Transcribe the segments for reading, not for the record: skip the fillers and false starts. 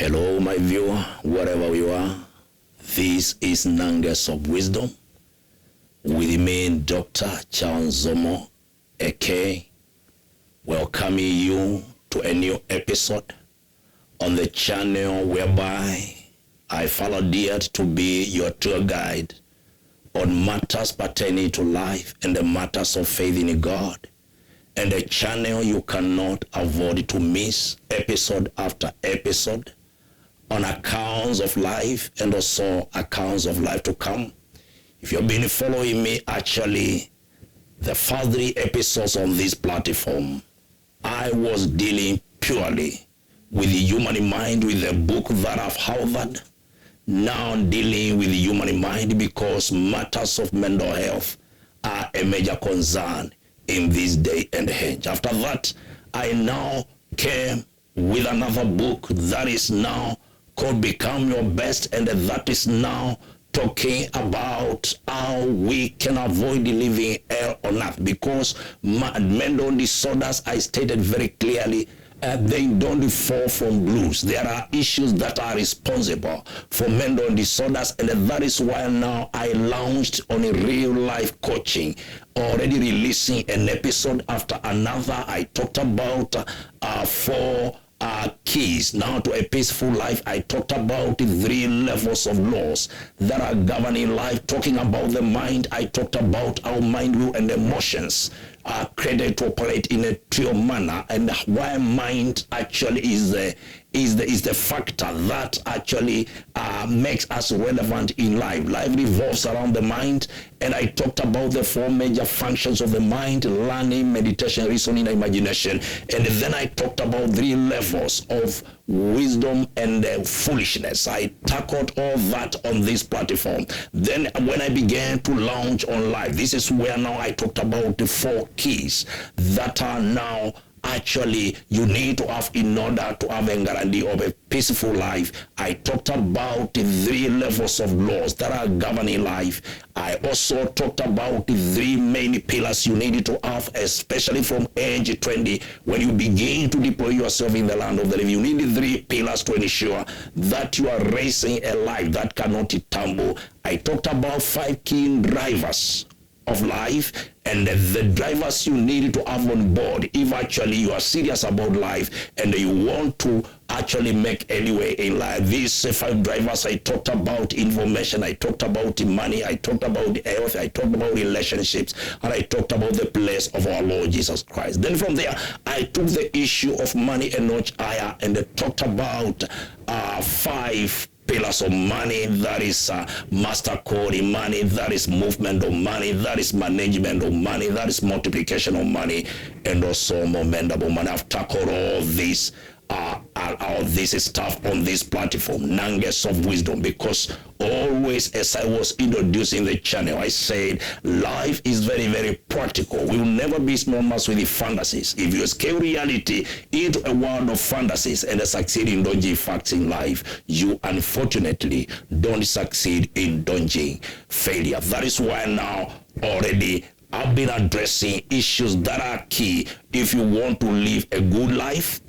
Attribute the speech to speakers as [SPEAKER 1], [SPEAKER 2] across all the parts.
[SPEAKER 1] Hello, my viewer, wherever you are. This is Nuggets of Wisdom with me, Dr. Charles Nzomo AK, welcoming you to a new episode on the channel whereby I follow dear to be your tour guide on matters pertaining to life and the matters of faith in God. And a channel you cannot afford to miss episode after episode on accounts of life and also accounts of life to come. If you've been following me, actually, the first 3 episodes on this platform, I was dealing purely with the human mind with the book that I've authored. Now I'm dealing with the human mind because matters of mental health are a major concern in this day and age. After that, I now came with another book that is now called Become Your Best, and that is now talking about how we can avoid living hell on earth, because mental disorders, I stated very clearly, they don't fall from blues. There are issues that are responsible for mental disorders, and that is why now I launched on a real life coaching, already releasing an episode after another. I talked about 4 keys now to a peaceful life. I talked about the 3 levels of laws that are governing life. Talking about the mind, I talked about how mind, will, and emotions are created to operate in a true manner, and why mind actually is the factor that actually makes us relevant in life. Life revolves around the mind, and I talked about the 4 major functions of the mind: learning, meditation, reasoning, and imagination. And then I talked about 3 levels of wisdom and foolishness. I tackled all that on this platform. Then when I began to launch on life, this is where now I talked about the 4 keys that are now actually you need to have in order to have a guarantee of a peaceful life. I talked about the 3 levels of laws that are governing life. I also talked about the 3 main pillars you need to have, especially from age 20. When you begin to deploy yourself in the land of the living, you need the 3 pillars to ensure that you are raising a life that cannot tumble. I talked about 5 key drivers of life, and the drivers you need to have on board if actually you are serious about life and you want to actually make anyway in life. These 5 drivers, I talked about information, I talked about money, I talked about health, I talked about relationships, and I talked about the place of our Lord Jesus Christ. Then from there, I took the issue of money a notch higher and talked about 5 pillars of money. That is master code in money, that is movement of money, that is management of money, that is multiplication of money, and also momentum of money. I've tackled all this stuff on this platform, Nuggets of Wisdom, because always as I was introducing the channel, I said life is very, very practical. We will never be synonymous with the fantasies. If you scale reality into a world of fantasies and succeed in dodging facts in life, you unfortunately don't succeed in dodging failure. That is why now already I've been addressing issues that are key if you want to live a good life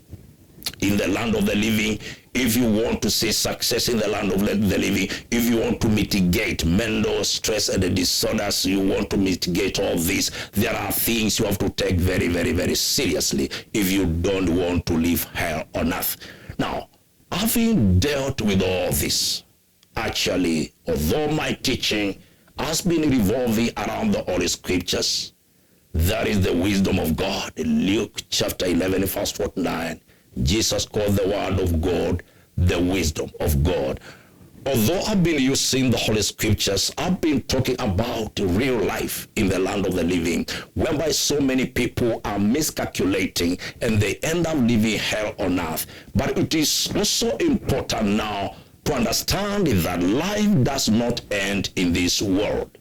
[SPEAKER 1] in the land of the living, if you want to see success in the land of the living, if you want to mitigate mental stress and the disorders, you want to mitigate all this, there are things you have to take very, very, very seriously if you don't want to live hell on earth. Now, having dealt with all this, actually, although my teaching has been revolving around the Holy Scriptures, that is the wisdom of God. In Luke chapter 11, verse 49, Jesus called the word of God the wisdom of God. Although I've been using the Holy Scriptures, I've been talking about real life in the land of the living, whereby so many people are miscalculating and they end up living hell on earth. But it is also important now to understand that life does not end in this world.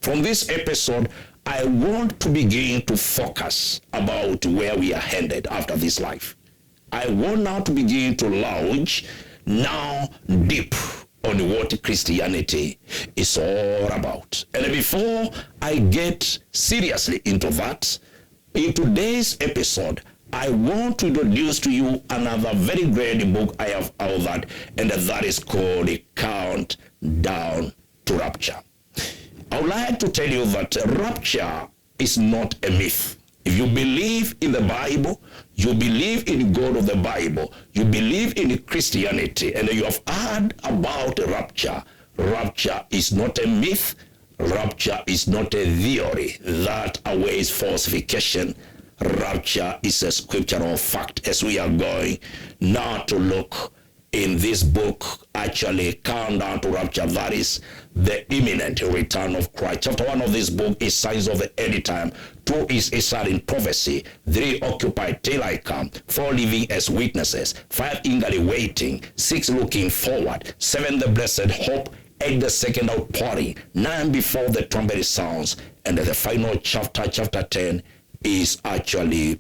[SPEAKER 1] From this episode, I want to begin to focus about where we are headed after this life. I want now to begin to launch now deep on what Christianity is all about. And before I get seriously into that, in today's episode, I want to introduce to you another very great book I have authored, and that is called Countdown to Rapture. I would like to tell you that rapture is not a myth. If you believe in the Bible, you believe in God of the Bible, you believe in Christianity, and you have heard about rapture, rapture is not a myth, rapture is not a theory that awaits falsification. Rapture is a scriptural fact, as we are going now to look in this book, actually, Countdown to Rapture, that is the imminent return of Christ. Chapter 1 of this book is Signs of the End Time. 2 is a certain prophecy. 3, occupy till I come. 4, living as witnesses. 5, eagerly waiting. 6, looking forward. 7, the blessed hope. 8, the second outpouring. 9, before the trumpet sounds. And the final chapter, chapter 10, is actually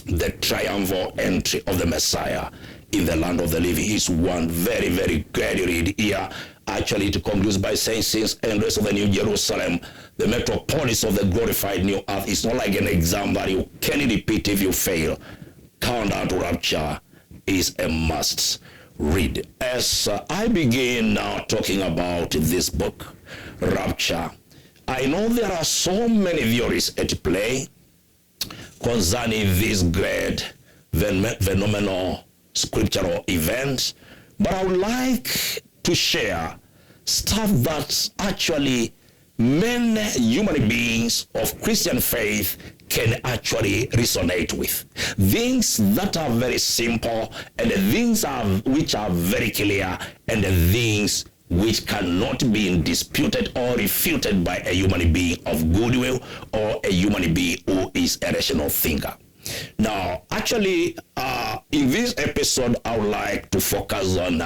[SPEAKER 1] the triumphal entry of the Messiah in the land of the living. Is one very, very great read here. Actually, it concludes by saying, since and rest of the New Jerusalem, the metropolis of the glorified new earth, is not like an exam that you can repeat if you fail. Countdown to Rapture is a must read. As I begin now talking about this book, Rapture, I know there are so many theories at play concerning this great phenomenal scriptural event, but I would like to share stuff that actually many human beings of Christian faith can actually resonate with. Things that are very simple, and things which are very clear, and things which cannot be disputed or refuted by a human being of goodwill or a human being who is a rational thinker. Now, actually, in this episode, I would like to focus on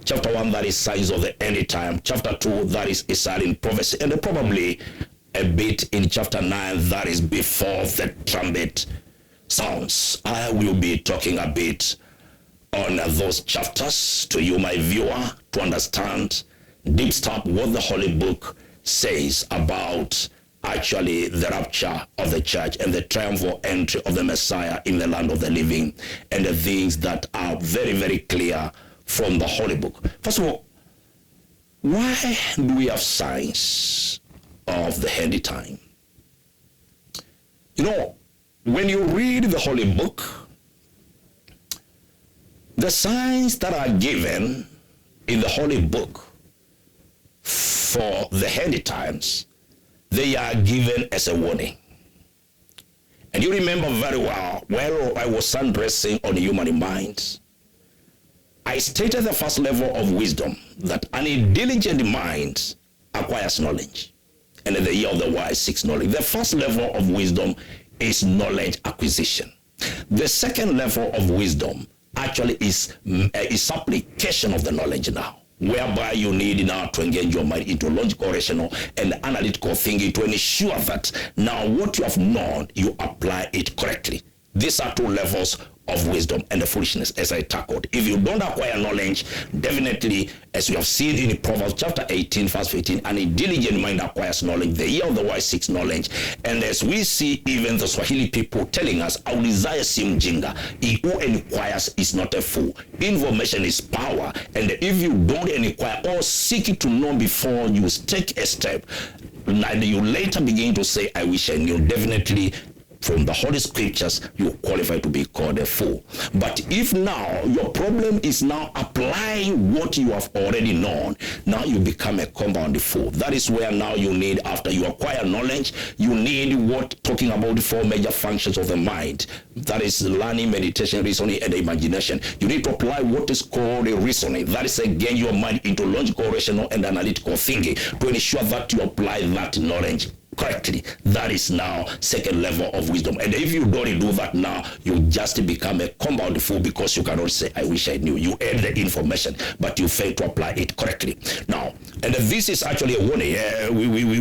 [SPEAKER 1] chapter 1, that is Signs of the End Time, chapter 2, that is a certain prophecy, and probably a bit in chapter 9, that is before the trumpet sounds. I will be talking a bit on those chapters to you, my viewer, to understand deep stuff what the Holy Book says about actually the rapture of the church and the triumphal entry of the Messiah in the land of the living, and the things that are very, very clear from the Holy Book. First of all, why do we have signs of the end time? You know, when you read the Holy Book, the signs that are given in the Holy Book for the end times, they are given as a warning. And you remember very well, while I was undressing on human minds, I stated the first level of wisdom, that an diligent mind acquires knowledge, and the ear of the wise seeks knowledge. The first level of wisdom is knowledge acquisition. The second level of wisdom actually is application of the knowledge now, whereby you need now to engage your mind into logical, rational, and analytical thinking to ensure that now what you have known, you apply it correctly. These are two levels of wisdom and the foolishness, as I tackled. If you don't acquire knowledge, definitely, as we have seen in Proverbs chapter 18, verse 15, a diligent mind acquires knowledge, the ear of the wise seeks knowledge. And as we see even the Swahili people telling us, aulizaye si mjinga, he who inquires is not a fool. Information is power, and if you don't inquire or seek to know before you take a step, and you later begin to say, I wish I knew, definitely from the Holy Scriptures, you qualify to be called a fool. But if now your problem is now applying what you have already known, now you become a compound fool. That is where now you need, after you acquire knowledge, you need what, talking about the 4 major functions of the mind. That is learning, meditation, reasoning, and imagination. You need to apply what is called a reasoning. That is again your mind into logical, rational, and analytical thinking to ensure that you apply that knowledge correctly. That is now second level of wisdom. And if you don't do that now, you just become a compound fool, because you cannot say, I wish I knew. You had the information, but you fail to apply it correctly. Now, and this is actually a warning.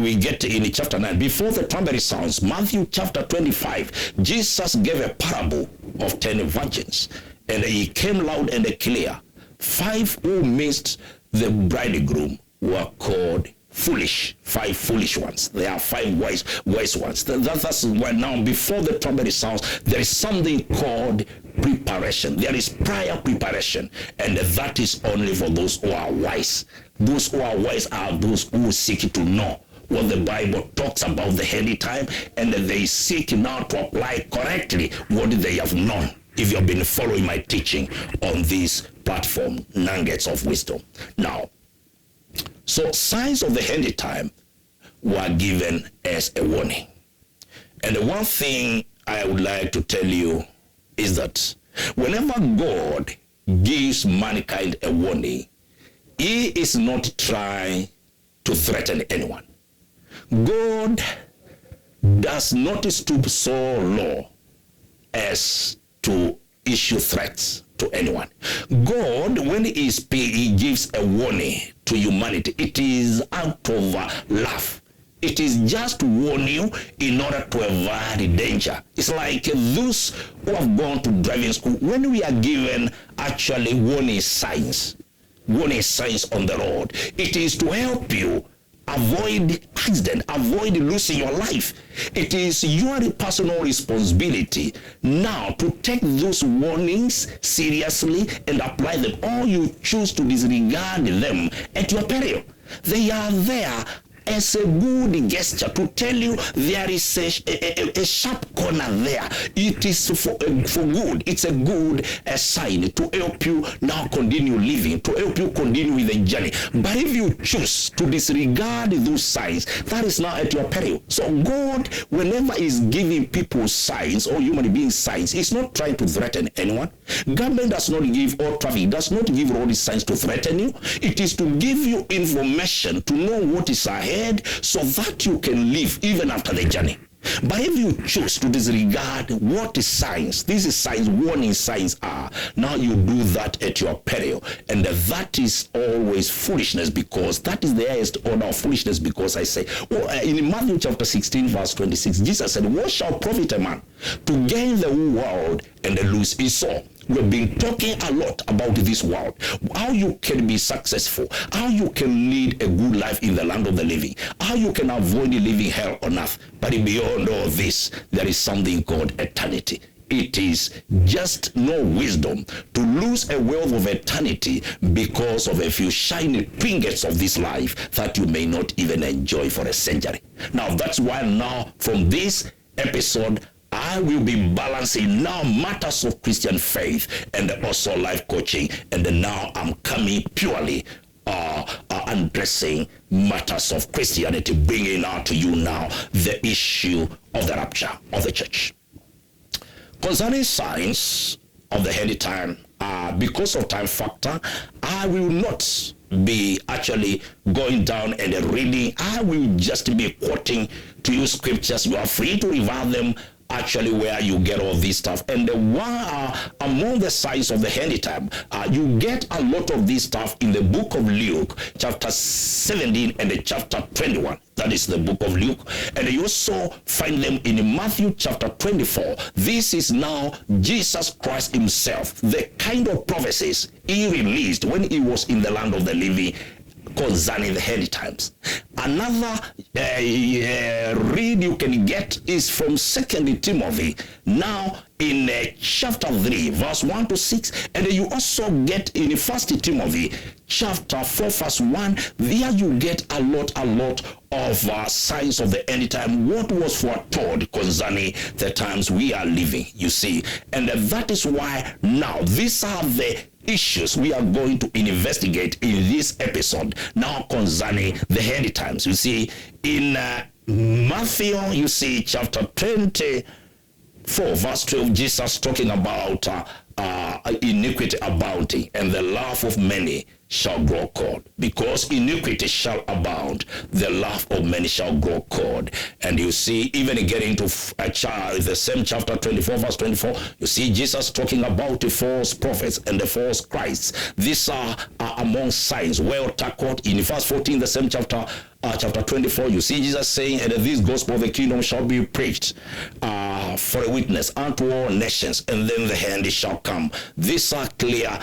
[SPEAKER 1] We get in chapter 9. Before the trumpet sounds, Matthew chapter 25, Jesus gave a parable of 10 virgins. And he came loud and clear. 5 who missed the bridegroom were called five foolish ones. There are five wise ones. That's why now before the trumpet sounds, there is something called preparation. There is prior preparation, and that is only for those who are wise. Those who are wise are those who seek to know what the Bible talks about the end time, and they seek now to apply correctly what they have known. If you have been following my teaching on this platform, Nuggets of Wisdom. Now, so signs of the end time were given as a warning. And the one thing I would like to tell you is that whenever God gives mankind a warning, he is not trying to threaten anyone. God does not stoop so low as to issue threats to anyone. God, when he gives a warning to humanity, it is out of love. It is just to warn you in order to avoid danger. It's like those who have gone to driving school, when we are given actually warning signs on the road, it is to help you avoid accident, avoid losing your life. It is your personal responsibility now to take those warnings seriously and apply them, or you choose to disregard them at your peril. They are there as a good gesture to tell you there is a sharp corner there. It is for good. It's a good sign to help you now continue living, to help you continue with the journey. But if you choose to disregard those signs, that is now at your peril. So God, whenever is giving people signs or human beings signs, He's not trying to threaten anyone. Government does not give, or traffic does not give all these signs to threaten you. It is to give you information to know what is ahead, so that you can live even after the journey. But if you choose to disregard what is signs, these is signs, warning signs are, now you do that at your peril. And that is always foolishness, because that is the highest order of foolishness. Because I say, in Matthew chapter 16 verse 26, Jesus said, what shall profit a man to gain the whole world and lose his soul? We've been talking a lot about this world, how you can be successful, how you can lead a good life in the land of the living, how you can avoid living hell on earth. But beyond all this, there is something called eternity. It is just no wisdom to lose a wealth of eternity because of a few shiny trinkets of this life that you may not even enjoy for a century. Now, that's why now from this episode, I will be balancing now matters of Christian faith and also life coaching. And now I'm coming purely addressing matters of Christianity, bringing out to you now the issue of the rapture of the church. Concerning signs of the end time, because of time factor, I will not be actually going down and reading. I will just be quoting to you scriptures. You are free to revise them actually where you get all this stuff. And one among the signs of the end time, you get a lot of this stuff in the book of Luke, chapter 17 and chapter 21. That is the book of Luke. And you also find them in Matthew chapter 24. This is now Jesus Christ himself, the kind of prophecies he released when he was in the land of the living concerning the end times. Another read you can get is from 2 Timothy, now in chapter 3, verse 1 to 6. And you also get in 1 Timothy, chapter 4, verse 1. There you get a lot of signs of the end time, what was foretold concerning the times we are living, you see. And that is why now these are the issues we are going to investigate in this episode now concerning the end times. You see, in Matthew, you see chapter 24 verse 12, Jesus talking about iniquity abounding, and the love of many shall grow cold. Because iniquity shall abound, the love of many shall grow cold. And you see, even getting to the same chapter 24 verse 24, you see Jesus talking about the false prophets and the false Christs. These are among signs well tackled in verse 14, the same chapter 24. You see Jesus saying, and this gospel of the kingdom shall be preached for a witness unto all nations, and then the end shall come. These are clear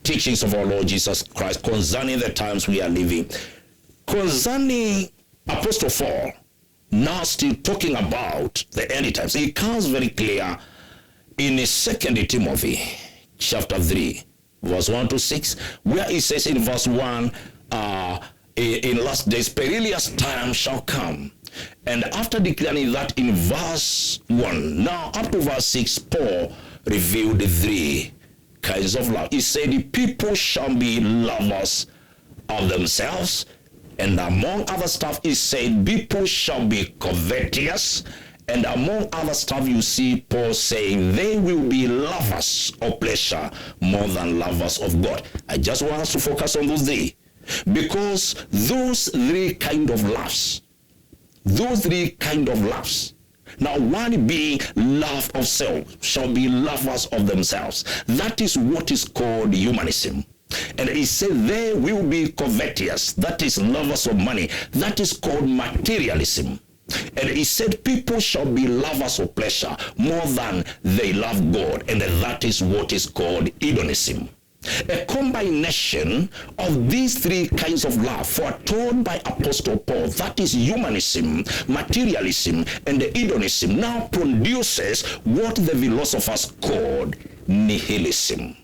[SPEAKER 1] teachings of our Lord Jesus Christ concerning the times we are living. concerning Apostle Paul, now still talking about the end times, it comes very clear in 2 Timothy chapter 3, verse 1 to 6, where it says in verse 1, in last days perilous time shall come. And after declaring that in verse 1, now up to verse 6, Paul revealed the three kinds of love. He said, people shall be lovers of themselves. And among other stuff, he said, people shall be covetous. And among other stuff, you see Paul saying, they will be lovers of pleasure more than lovers of God. I just want us to focus on those three. Because those three kind of loves, now one being love of self, shall be lovers of themselves. That is what is called humanism. And he said they will be covetous, that is lovers of money. That is called materialism. And he said people shall be lovers of pleasure more than they love God. And that is what is called hedonism. A combination of these three kinds of love foretold by Apostle Paul, that is humanism, materialism, and hedonism, now produces what the philosophers called nihilism.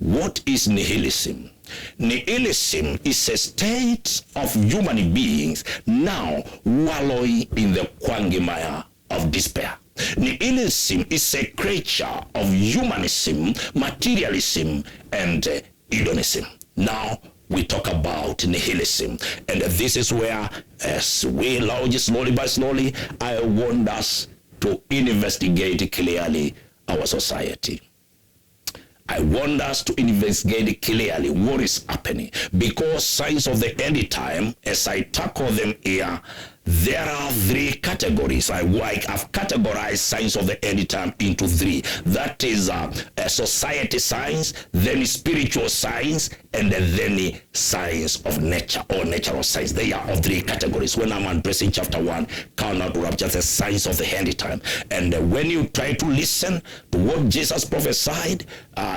[SPEAKER 1] What is nihilism? Nihilism is a state of human beings now wallowing in the quagmire of despair. Nihilism is a creature of humanism, materialism, and hedonism. Now we talk about nihilism, and this is where, as we lounge slowly by slowly, I want us to investigate clearly our society. I want us to investigate clearly what is happening, because signs of the end time, as I tackle them here, there are three categories. I've categorized signs of the end time into three. That is society signs, then spiritual signs, and then signs of nature or natural signs. They are of three categories. When I'm addressing chapter 1, Count to Rapture, the signs of the end time. And when you try to listen to what Jesus prophesied,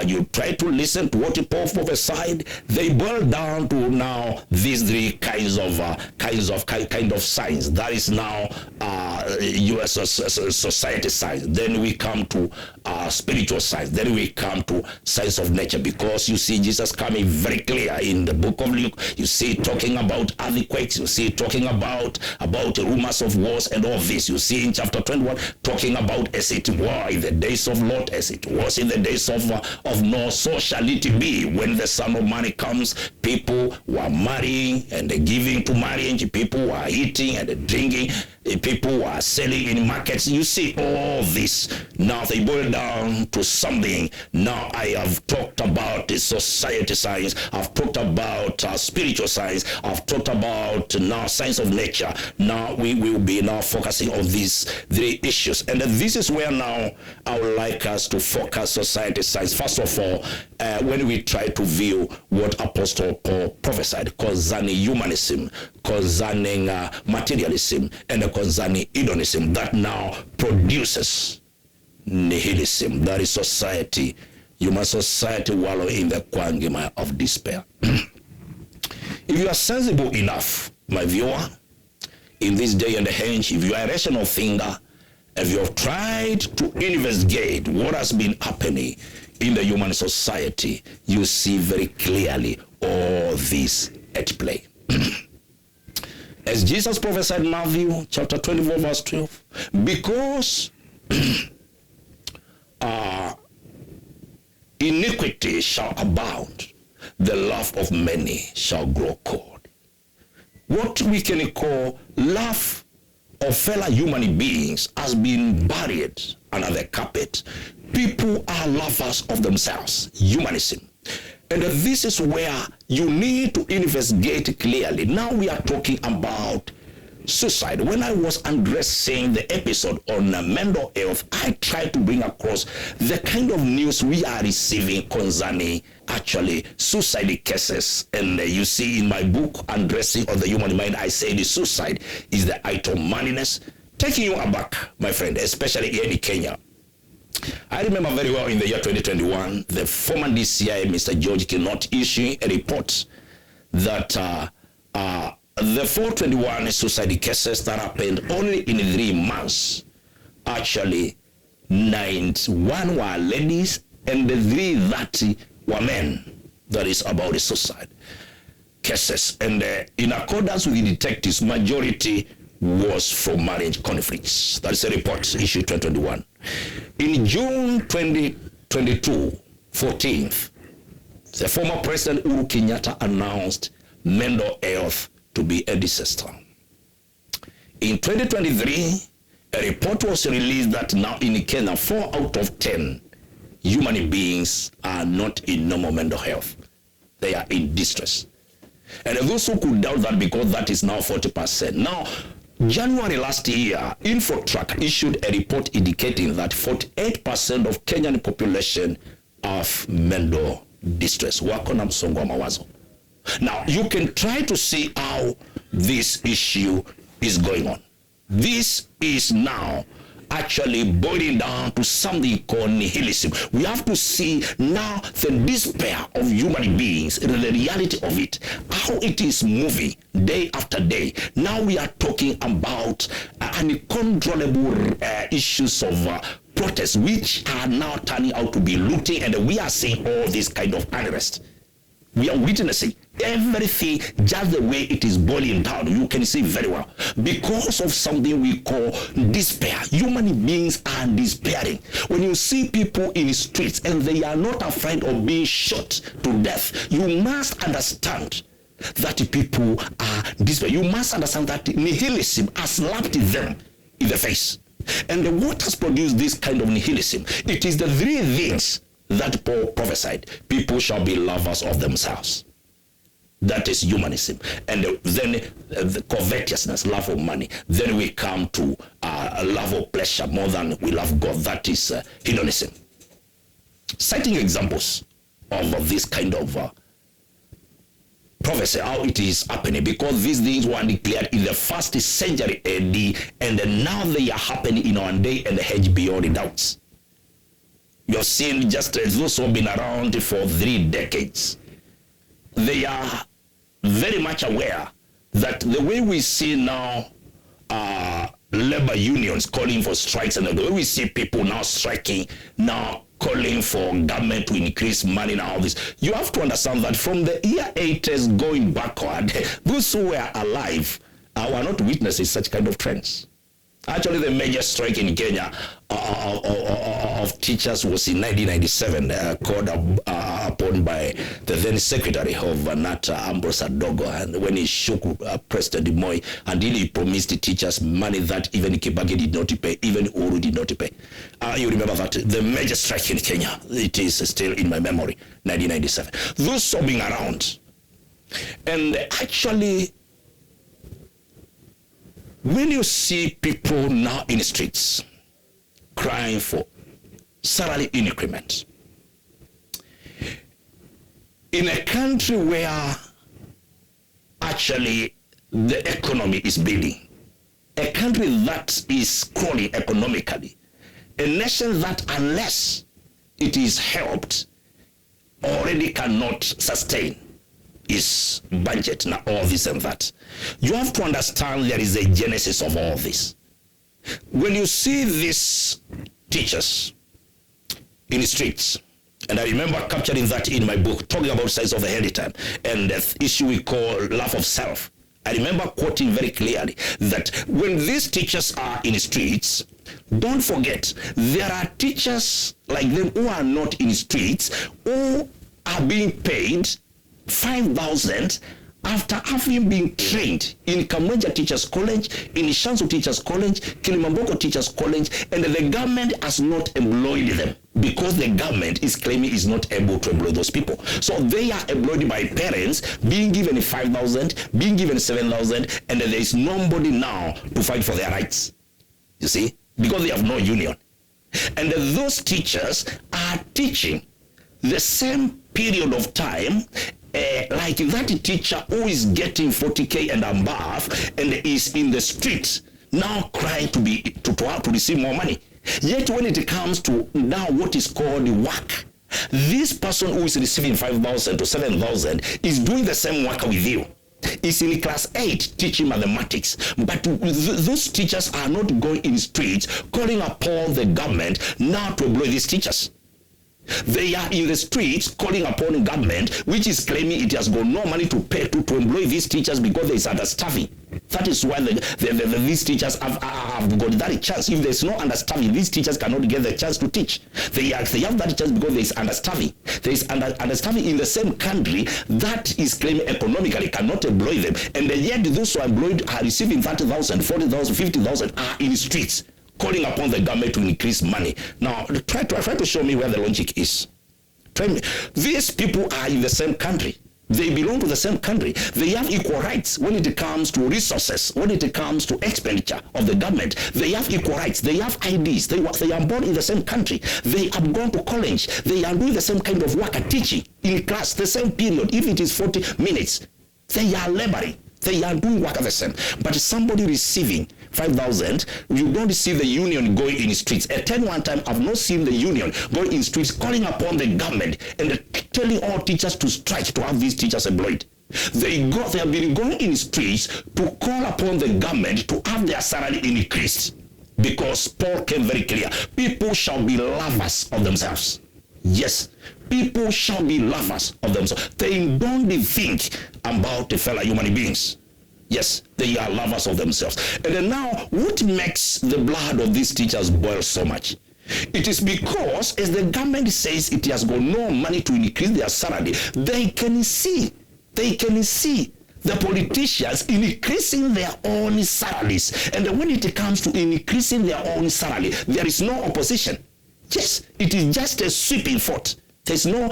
[SPEAKER 1] you try to listen to what Paul prophesied, they boil down to now these three kinds of signs. That is now U.S. society signs. Then we come to spiritual signs. Then we come to signs of nature, because you see Jesus coming very clear in the book of Luke. You see talking about earthquakes. You see talking about rumors of wars and all this. You see in chapter 21 talking about as it were in the days of Lot, as it was in the days of Noah, so shall it be when the Son of Man comes. People were marrying and giving to marriage. People were eating and drinking. People were selling in markets. You see all this. Now they boil down to something. Now I have talked about the society science. I've talked about spiritual science. I've talked about now science of nature. Now we will be now focusing on these three issues. And this is where now I would like us to focus society science. First of all, when we try to view what Apostle Paul prophesied concerning humanism, concerning materialism, and concerning hedonism, that now produces nihilism. That is society, human society wallowing in the quagmire of despair. If you are sensible enough, my viewer, in this day and age, if you are a rational thinker, if you have tried to investigate what has been happening in the human society, you see very clearly all this at play. As Jesus prophesied in Matthew chapter 24 verse 12, because iniquity shall abound, the love of many shall grow cold. What we can call love of fellow human beings has been buried under the carpet. People are lovers of themselves, humanism. And this is where you need to investigate clearly. Now we are talking about suicide. When I was addressing the episode on mental health, I tried to bring across the kind of news we are receiving concerning actually suicide cases. And you see in my book, Addressing on the Human Mind, I say the suicide is the height of manliness. Taking you aback, my friend, especially here in Kenya. I remember very well in the year 2021, the former DCI, Mr. George Kinot, issuing a report that the 421 suicide cases that happened only in 3 months, actually 91 were ladies and the 330 were men. That is about the suicide cases. And in accordance with the detectives, majority was from marriage conflicts. That is a report issued 2021. In June 2022, 14th, the former President Uhuru Kenyatta announced mental health to be a disaster. In 2023, a report was released that now in Kenya, 4 out of 10 human beings are not in normal mental health. They are in distress. And those who could doubt that, because that is now 40%. Now, January last year, InfoTrack issued a report indicating that 48% of Kenyan population have mental distress. Wako na msongo wa mawazo. Now, you can try to see how this issue is going on. This is now actually boiling down to something called nihilism. We have to see now the despair of human beings, the reality of it, how it is moving day after day. Now we are talking about uncontrollable issues of protests, which are now turning out to be looting, and we are seeing all this kind of unrest. We are witnessing everything just the way it is boiling down. You can see very well. Because of something we call despair. Human beings are despairing. When you see people in the streets and they are not afraid of being shot to death, you must understand that people are despairing. You must understand that nihilism has slapped them in the face. And what has produced this kind of nihilism? It is the 3 things that Paul prophesied. People shall be lovers of themselves. That is humanism. And then the covetousness, love of money. Then we come to love of pleasure more than we love God. That is hedonism. Citing examples of this kind of prophecy, how it is happening, because these things were declared in the 1st century AD, and now they are happening in our day and age beyond doubts. You've seen just those who have been around for 3 decades. They are very much aware that the way we see now labor unions calling for strikes, and the way we see people now striking, now calling for government to increase money and all this, you have to understand that from the year 80s going backward, those who were alive were not witnessing such kind of trends. Actually, the major strike in Kenya of teachers was in 1997, called upon by the then secretary of NATA, Ambrose Adogo, and when he shook President Moi until he promised the teachers money that even Kibaki did not pay, even Uhuru did not pay. You remember that, the major strike in Kenya, it is still in my memory, 1997. Those sobbing around. And actually, when you see people now in the streets crying for salary increment, in a country where actually the economy is building, a country that is crawling economically, a nation that unless it is helped already cannot sustain its budget, now all this and that. You have to understand there is a genesis of all this. When you see these teachers in the streets, and I remember capturing that in my book, talking about size of the heritage and the issue we call love of self. I remember quoting very clearly that when these teachers are in the streets, don't forget, there are teachers like them who are not in the streets, who are being paid 5,000 after having been trained in Kamwenja Teachers College, in Shansu Teachers College, Kilimamboko Teachers College, and the government has not employed them because the government is claiming is not able to employ those people. So they are employed by parents, being given 5,000, being given 7,000, and there is nobody now to fight for their rights. You see? Because they have no union. And those teachers are teaching the same period of time like that teacher who is getting 40K and above and is in the street now crying to receive more money. Yet when it comes to now what is called work, this person who is receiving 5,000 to 7,000 is doing the same work with you. is in class 8 teaching mathematics, but those teachers are not going in streets calling upon the government now to employ these teachers. They are in the streets calling upon government, which is claiming it has got no money to pay to employ these teachers because there is understaffing. That is why these teachers have got that chance. If there's no understaffing, these teachers cannot get the chance to teach. They have that chance because there is understaffing. There is understaffing in the same country that is claiming economically cannot employ them. And yet those who are employed are receiving 30,000, 40,000, 50,000 are in the streets, calling upon the government to increase money. Now, try to show me where the logic is. Try me. These people are in the same country. They belong to the same country. They have equal rights when it comes to resources, when it comes to expenditure of the government. They have equal rights. They have IDs. They are born in the same country. They have gone to college. They are doing the same kind of work, teaching in class, the same period, if it is 40 minutes. They are laboring. They are doing work the same. But somebody receiving 5,000, you don't see the union going in streets. At one time, I've not seen the union going in streets calling upon the government and telling all teachers to strike to have these teachers employed. They have been going in streets to call upon the government to have their salary increased, because Paul came very clear. People shall be lovers of themselves. Yes, people shall be lovers of themselves. They don't think about the fellow human beings. Yes, they are lovers of themselves. And then now, what makes the blood of these teachers boil so much? It is because, as the government says it has got no money to increase their salary, they can see the politicians increasing their own salaries. And when it comes to increasing their own salary, there is no opposition. Yes, it is just a sweeping vote. There's no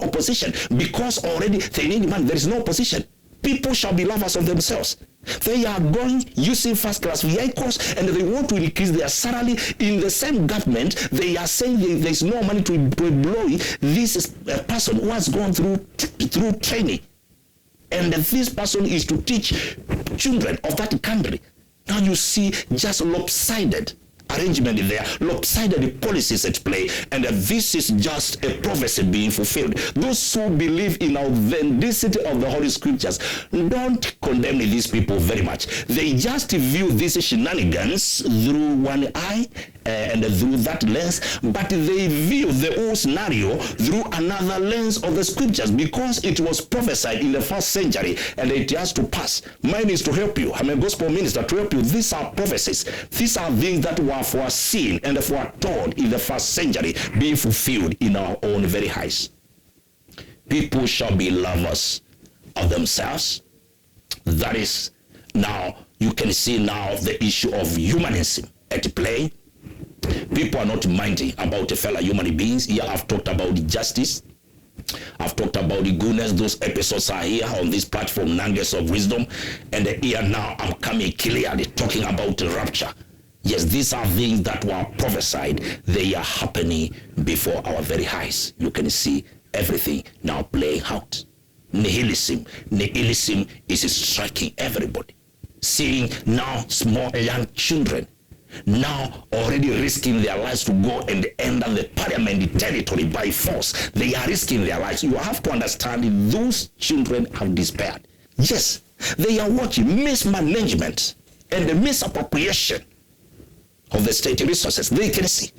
[SPEAKER 1] opposition, because already they need money. There is no opposition. People shall be lovers of themselves. They are going using first-class vehicles, and they want to increase their salary. In the same government, they are saying there is no money to employ this person who has gone through training, and this person is to teach children of that country. Now you see just lopsided arrangement there, lopsided policies at play, and this is just a prophecy being fulfilled. Those who believe in authenticity of the Holy Scriptures don't condemn these people very much. They just view these shenanigans through one eye and through that lens, but they view the whole scenario through another lens of the Scriptures, because it was prophesied in the first century and it has to pass. Mine is to help you. I'm a gospel minister to help you. These are prophecies. These are things that were foreseen and foretold in the first century, being fulfilled in our own very eyes. People shall be lovers of themselves. That is, now you can see now the issue of humanism at play. People are not minding about fellow human beings. Here I've talked about justice. I've talked about the goodness. Those episodes are here on this platform, Nuggets of Wisdom. And here now I'm coming clearly talking about the rapture. Yes, these are things that were prophesied. They are happening before our very eyes. You can see everything now playing out. Nihilism is striking everybody. Seeing now small young children now already risking their lives to go and enter the parliament territory by force. They are risking their lives. You have to understand, those children have despaired. Yes, they are watching mismanagement and the misappropriation of the state resources. They can see.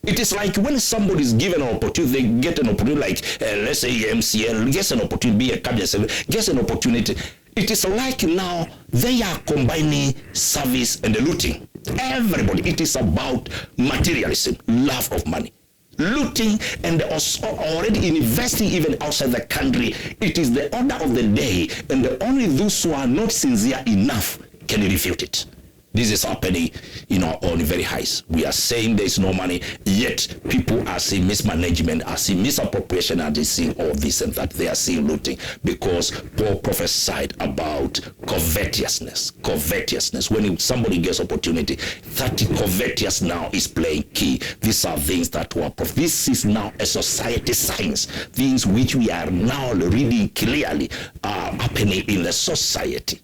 [SPEAKER 1] It is like when somebody is given an opportunity, they get an opportunity, like let's say MCL gets an opportunity, be a cabinet, gets an opportunity. It is like now they are combining service and looting. Everybody, it is about materialism, love of money. Looting and also already investing even outside the country. It is the order of the day, and only those who are not sincere enough can refute it. This is happening in our own very eyes. We are saying there is no money, yet people are seeing mismanagement, are seeing misappropriation, and they seeing all this and that. They are seeing looting, because Paul prophesied about covetousness. Covetousness. When somebody gets opportunity, that covetous now is playing key. These are things that were this is now a society science. Things which we are now reading clearly are happening in the society.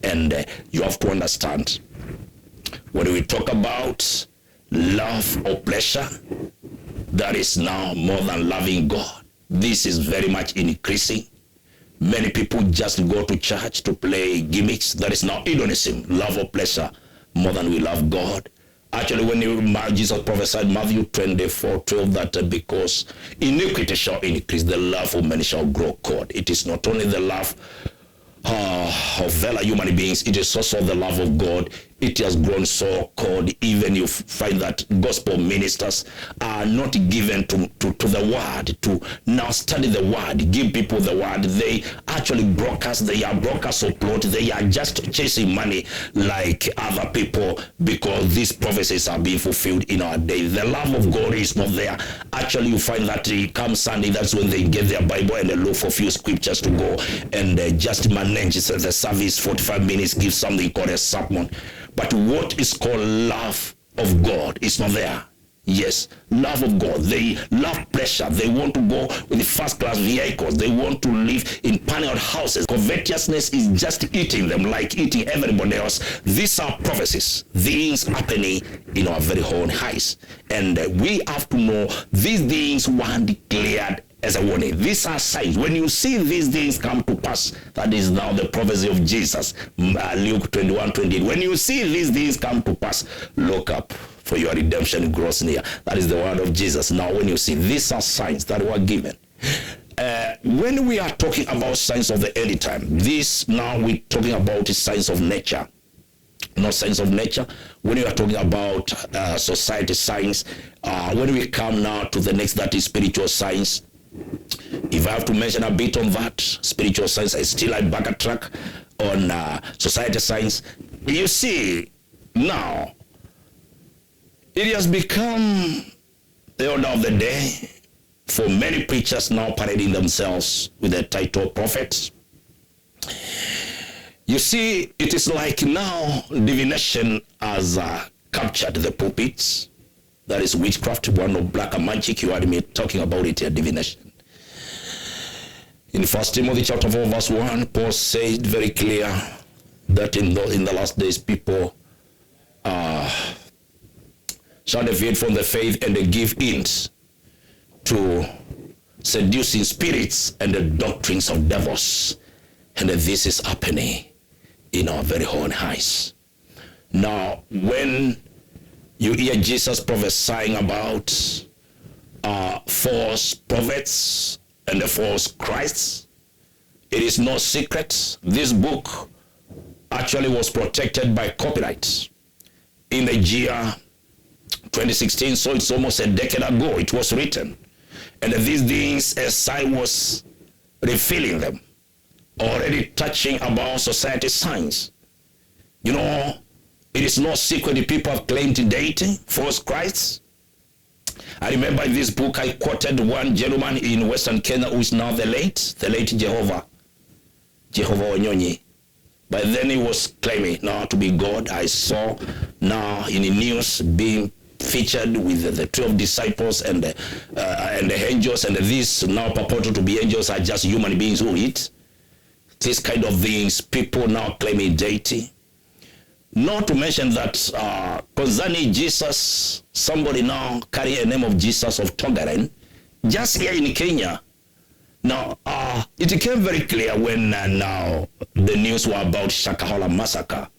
[SPEAKER 1] And you have to understand, when we talk about love or pleasure, that is now more than loving God. This is very much increasing. Many people just go to church to play gimmicks. That is now hedonism, love of pleasure more than we love God. Actually, when Jesus prophesied Matthew 24:12, that because iniquity shall increase, the love of many shall grow cold. It is not only the love of fellow human beings, it is also the love of God. It has grown so cold. Even you find that gospel ministers are not given to the word, to now study the word, give people the word. They actually broadcast, they are brokers of plot. They are just chasing money like other people, because these prophecies are being fulfilled in our day. The love of God is not there. Actually, you find that come Sunday, that's when they get their Bible and they look for a few scriptures to go and just manage the service. 45 minutes, give something called a sermon. But what is called love of God is not there. Yes, love of God. They love pleasure. They want to go with the first-class vehicles. They want to live in paneled houses. Covetousness is just eating them like eating everybody else. These are prophecies. Things happening in our very own eyes. And we have to know these things were declared as a warning. These are signs. When you see these things come to pass, that is now the prophecy of Jesus. Luke 21:28. When you see these things come to pass, look up, for your redemption grows near. That is the word of Jesus. Now, when you see, these are signs that were given. When we are talking about signs of the end time, this now we're talking about signs of nature. Not signs of nature. When we are talking about society signs, when we come now to the next, that is spiritual signs. If I have to mention a bit on that, spiritual science, I still like backtrack on society science. You see, now, it has become the order of the day for many preachers now parading themselves with the title prophets. You see, it is like now divination has captured the pulpits. That is witchcraft, one of black magic. You heard me talking about it here, divination. In 1 Timothy chapter 4, verse 1, Paul said very clear that in the last days people shall deviate from the faith and they give in to seducing spirits and the doctrines of devils. And this is happening in our very own eyes. Now, when you hear Jesus prophesying about false prophets and the false Christs, it is no secret. This book actually was protected by copyright in the year 2016, so it's almost a decade ago it was written. And these things, as I was refilling them, already touching about society science, you know, it is no secret the people have claimed deity, false Christs. I remember in this book I quoted one gentleman in Western Kenya who is now the late Jehovah Wanyonyi. But then he was claiming now to be God. I saw now in the news being featured with the 12 disciples and the angels, and these now purported to be angels are just human beings who eat. This kind of things, people now claiming deity. Not to mention that concerning Jesus, somebody now carry a name of Jesus of Togaren, just here in Kenya. Now, it became very clear when now the news were about Shakahola massacre,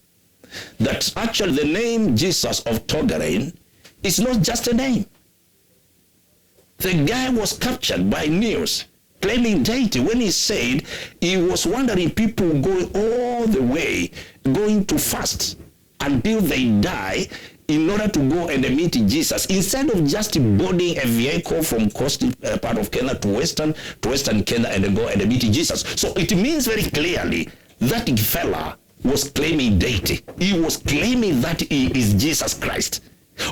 [SPEAKER 1] that actually the name Jesus of Togaren is not just a name. The guy was captured by news claiming deity when he said he was wondering people going all the way, going to fast until they die in order to go and meet Jesus, instead of just boarding a vehicle from coastal part of Kenya to western Kenya and go and meet Jesus. So it means very clearly that fella was claiming deity. He was claiming that he is Jesus Christ.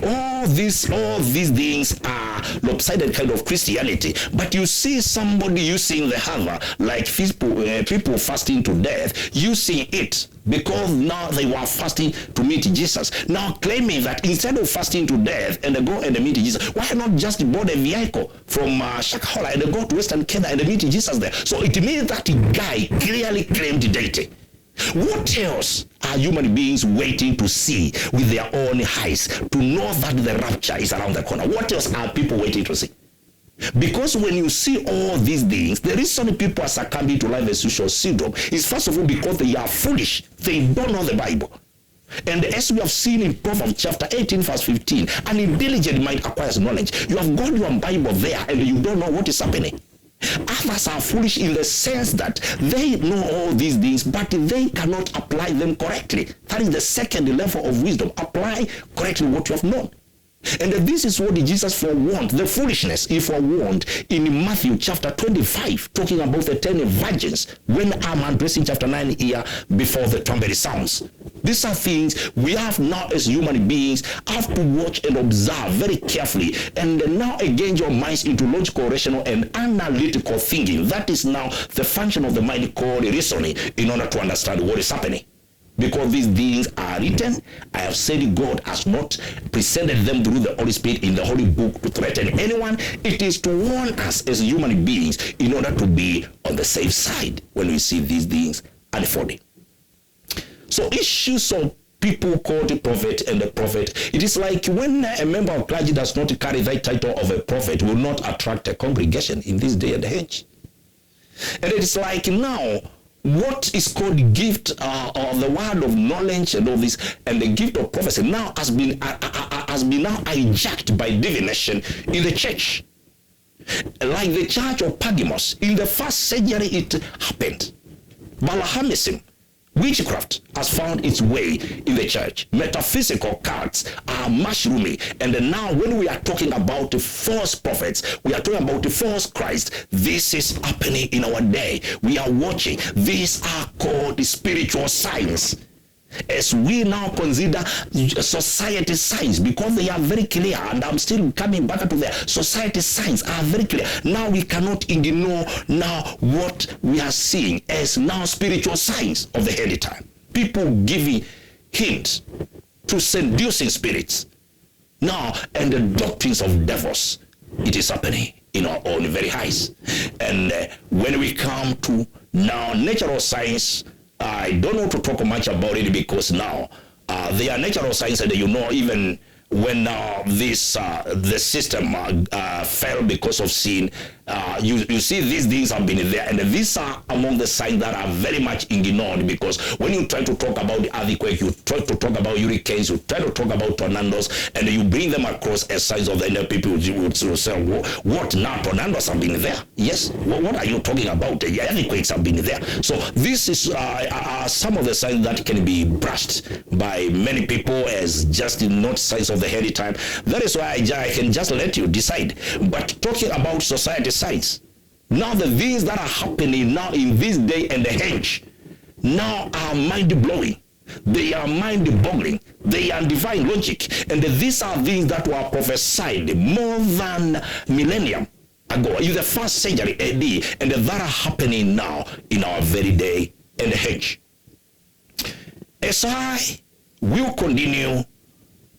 [SPEAKER 1] All these things are lopsided kind of Christianity. But you see somebody using the other, like people fasting to death, using it because now they were fasting to meet Jesus. Now claiming that instead of fasting to death and go and meet Jesus, why not just board a vehicle from Shakahola and go to Western Kenya and meet Jesus there? So it means that guy clearly claimed deity. What else are human beings waiting to see with their own eyes to know that the rapture is around the corner? What else are people waiting to see? Because when you see all these things, the reason people are succumbing to life as usual syndrome is first of all because they are foolish. They don't know the Bible. And as we have seen in Proverbs chapter 18 verse 15, an intelligent mind acquires knowledge. You have got your Bible there and you don't know what is happening. Others are foolish in the sense that they know all these things, but they cannot apply them correctly. That is the second level of wisdom. Apply correctly what you have known. And this is what Jesus forewarned, the foolishness he forewarned in Matthew chapter 25, talking about the 10 virgins, when I'm addressing chapter 9 here before the trumpet sounds. These are things we have now as human beings have to watch and observe very carefully, and now engage your minds into logical, rational, and analytical thinking. That is now the function of the mind called reasoning, in order to understand what is happening. Because these things are written, I have said God has not presented them through the Holy Spirit in the Holy Book to threaten anyone. It is to warn us as human beings in order to be on the safe side when we see these things unfolding. So issues of people called the prophet and the prophet, it is like when a member of clergy does not carry the title of a prophet, will not attract a congregation in this day and age. And it is like now, what is called gift of the word of knowledge and all this, and the gift of prophecy now has been now hijacked by divination in the church. Like the church of Pergamos, in the first century it happened. Balaamism, witchcraft, has found its way in the church. Metaphysical cults are mushrooming. And now when we are talking about the false prophets, we are talking about the false Christ. This is happening in our day. We are watching. These are called the spiritual signs. As we now consider society signs, because they are very clear, and I'm still coming back to there. Society signs are very clear. Now we cannot ignore now what we are seeing as now spiritual signs of the end time. People giving hints to seducing spirits now, and the doctrines of devils. It is happening in our own very eyes. And when we come to now natural science, I don't want to talk much about it because now they are natural science, and even when this the system fell because of sin, you see these things have been there, and these are among the signs that are very much ignored, because when you try to talk about the earthquake, you try to talk about hurricanes, you try to talk about tornadoes, and you bring them across as signs of the end of people, you would say, what now? Tornadoes have been there? Yes. What are you talking about? The earthquakes have been there. So this is some of the signs that can be brushed by many people as just not signs of the end time. That is why I can just let you decide. But talking about society signs, now the things that are happening now in this day and the age now are mind-blowing. They are mind-boggling. They are divine logic. And these are things that were prophesied more than millennium ago, in the first century AD, and that are happening now in our very day and age. As I will continue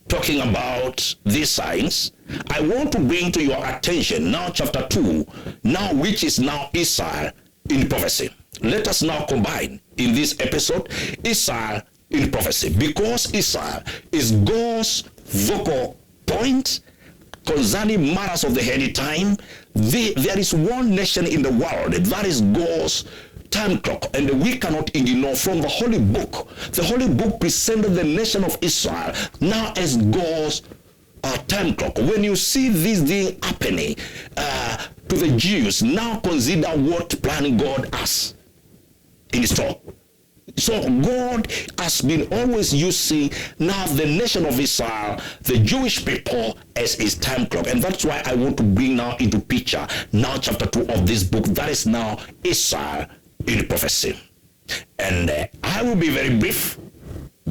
[SPEAKER 1] talking about these signs, I want to bring to your attention now chapter 2, now which is now Israel in prophecy. Let us now combine in this episode Israel in prophecy, because Israel is God's vocal point concerning matters of the end time. There is one nation in the world that is God's time clock, and we cannot ignore from the Holy Book. The Holy Book presented the nation of Israel now as God's time clock. When you see this thing happening to the Jews, now consider what plan God has in store. So God has been always using now the nation of Israel, the Jewish people, as his time clock. And that's why I want to bring now into picture now chapter 2 of this book, that is now Israel in prophecy. And I will be very brief,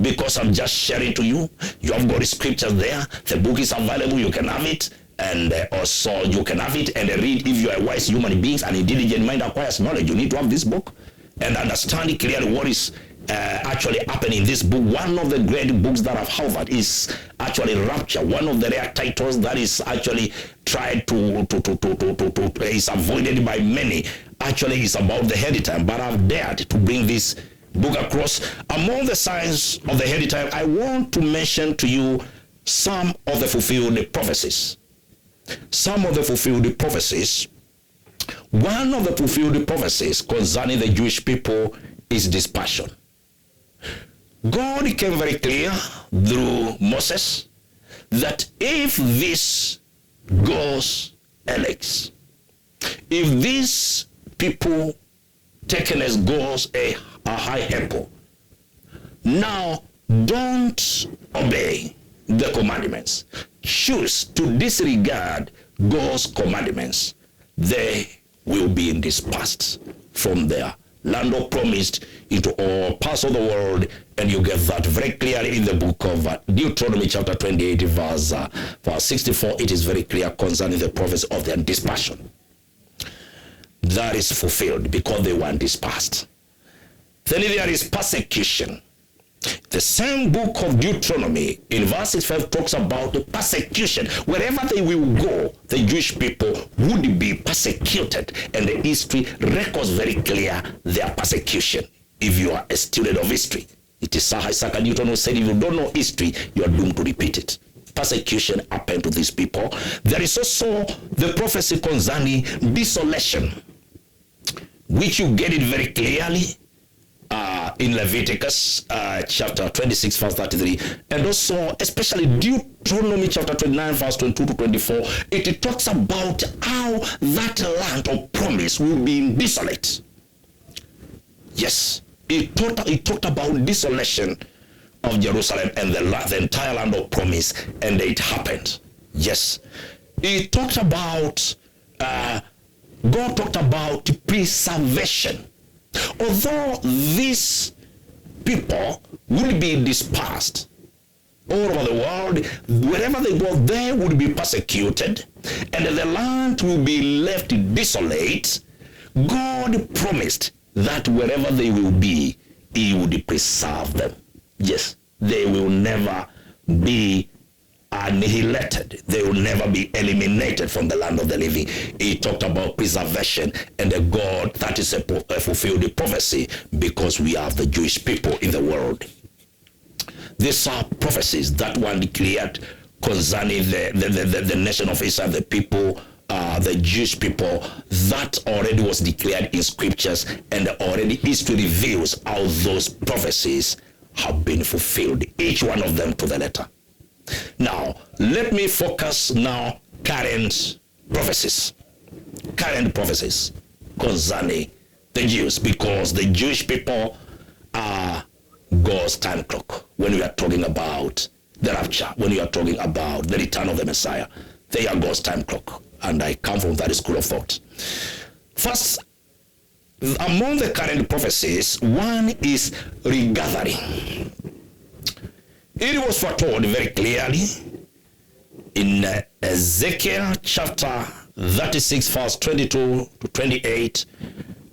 [SPEAKER 1] because I'm just sharing to you. You have got the scriptures there. The book is available. You can have it. And also you can have it and read. If you are a wise human being, an intelligent mind acquires knowledge, you need to have this book and understand clearly what is actually happening in this book. One of the great books that I've Harvard is actually Rapture. One of the rare titles that is actually tried is avoided by many. Actually, it's about the end time, but I've dared to bring this book across. Among the signs of the end time, I want to mention to you some of the fulfilled prophecies. some of the fulfilled prophecies. One of the fulfilled prophecies concerning the Jewish people is dispersion. God became very clear through Moses that if this goes elects, if these people taken as goes a high temple, now don't obey the commandments, choose to disregard God's commandments, they will be dispersed from their land of promise into all parts of the world. And you get that very clearly in the book of Deuteronomy chapter 28 verse 64. It is very clear concerning the prophecy of their dispersion. That is fulfilled because they were dispersed. Then there is persecution. The same book of Deuteronomy in verse 65 talks about the persecution. Wherever they will go, the Jewish people would be persecuted. And the history records very clear their persecution. If you are a student of history, it is Sir Isaac Newton who said, if you don't know history, you are doomed to repeat it. Persecution happened to these people. There is also the prophecy concerning desolation, which you get it very clearly in Leviticus chapter 26 verse 33, and also especially Deuteronomy chapter 29 verse 22 to 24. It talks about how that land of promise will be desolate. Yes, it talked about desolation of Jerusalem and the entire land of promise, and it happened. Yes, it talked about God talked about preservation. Although these people will be dispersed all over the world, wherever they go, they will be persecuted, and the land will be left desolate. God promised that wherever they will be, He would preserve them. Yes, they will never be annihilated. They will never be eliminated from the land of the living. He talked about preservation, and the God, that is a fulfilled prophecy, because we have the Jewish people in the world. These are prophecies that were declared concerning the nation of Israel, the people, the Jewish people, that already was declared in scriptures, and already history reveals how those prophecies have been fulfilled, each one of them to the letter. Now, let me focus now current prophecies concerning the Jews, because the Jewish people are God's time clock. When we are talking about the rapture, when we are talking about the return of the Messiah, they are God's time clock, and I come from that school of thought. First, among the current prophecies, one is regathering. It was foretold very clearly in Ezekiel chapter 36 verse 22 to 28,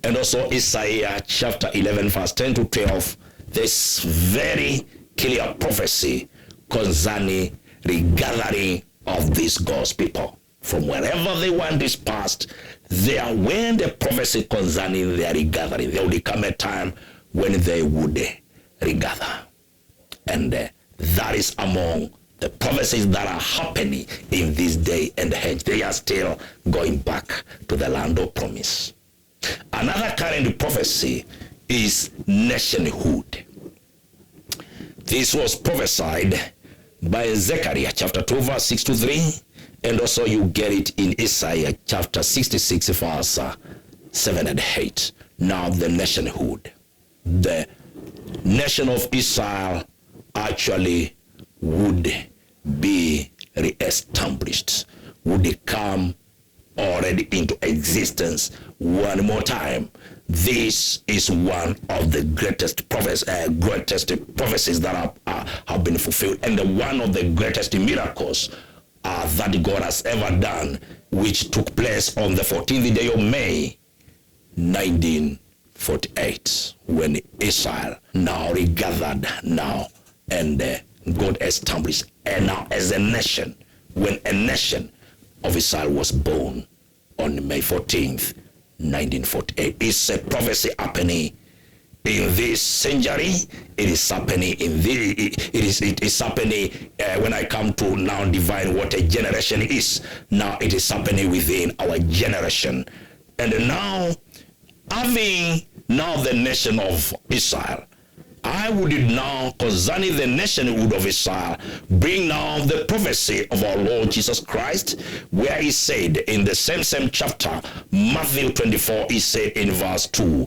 [SPEAKER 1] and also Isaiah chapter 11 verse 10 to 12. This very clear prophecy concerning regathering of these God's people from wherever they were dispersed. There, when the prophecy concerning their regathering, there would come a time when they would regather, and that is among the prophecies that are happening in this day and age. They are still going back to the land of promise. Another current prophecy is nationhood. This was prophesied by Zechariah chapter 2 verse 6 to 3, and also you get it in Isaiah chapter 66 verse 7 and 8. Now the nationhood, the nation of Israel actually would be re-established, would come already into existence one more time. This is one of the greatest prophecies that have been fulfilled, and one of the greatest miracles that God has ever done, which took place on the 14th day of May 1948, when Israel now regathered now, and God established, and now as a nation, when a nation of Israel was born on May 14th, 1948. It's a prophecy happening in this century. It is happening in the. It is happening when I come to now define what a generation is. Now it is happening within our generation, and now having now the nation of Israel, I would now, concerning the nationhood of Israel, bring now the prophecy of our Lord Jesus Christ, where he said in the same chapter, Matthew 24, he said in verse 2,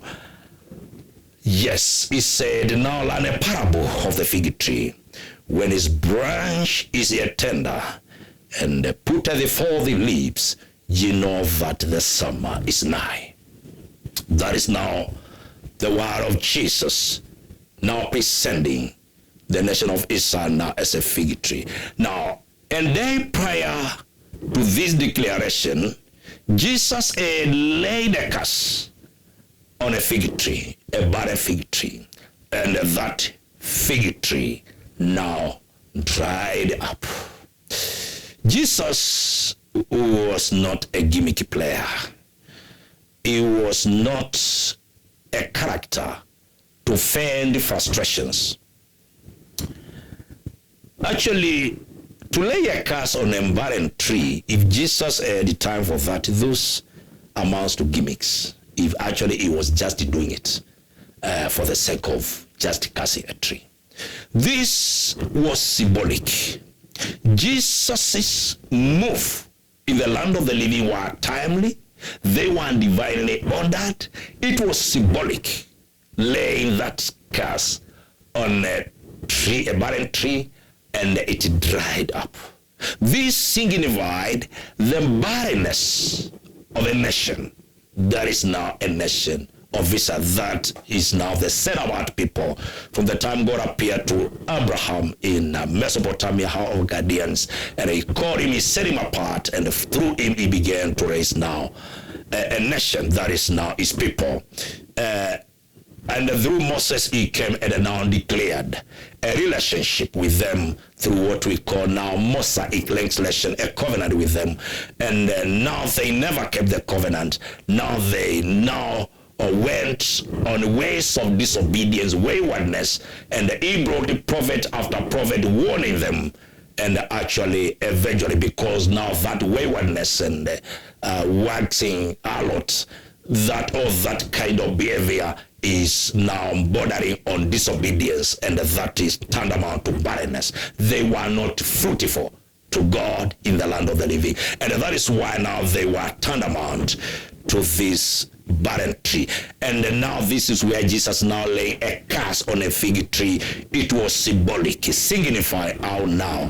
[SPEAKER 1] yes, he said, now learn a parable of the fig tree. When his branch is yet tender, and putteth forth the leaves, ye know that the summer is nigh. That is now the word of Jesus, now presenting the nation of Israel now as a fig tree. Now, and day prior to this declaration, Jesus had laid a curse on a fig tree, a barren fig tree, and that fig tree now dried up. Jesus was not a gimmicky player. He was not a character to fend frustrations. Actually, to lay a curse on a barren tree, if Jesus had the time for that, those amounts to gimmicks. If actually he was just doing it for the sake of just cursing a tree. This was symbolic. Jesus' move in the land of the living were timely. They were divinely ordered. It was symbolic, laying that curse on a tree, a barren tree, and it dried up. This signified the barrenness of a nation. That is now a nation of Israel. That is now the set-apart people from the time God appeared to Abraham in Mesopotamia, house of Chaldeans, and he called him, he set him apart, and through him he began to raise now a nation that is now his people. And through Moses he came and now declared a relationship with them through what we call now Mosaic legislation, a covenant with them. And now they never kept the covenant. Now they went on ways of disobedience, waywardness, and he brought prophet after prophet warning them. And actually, eventually, because now that waywardness and waxing harlot, that kind of behavior is now bordering on disobedience, and that is tantamount to barrenness. They were not fruitful to God in the land of the living, and that is why now they were tantamount to this barren tree. And now this is where Jesus now lay a curse on a fig tree. It was symbolic, signifying how now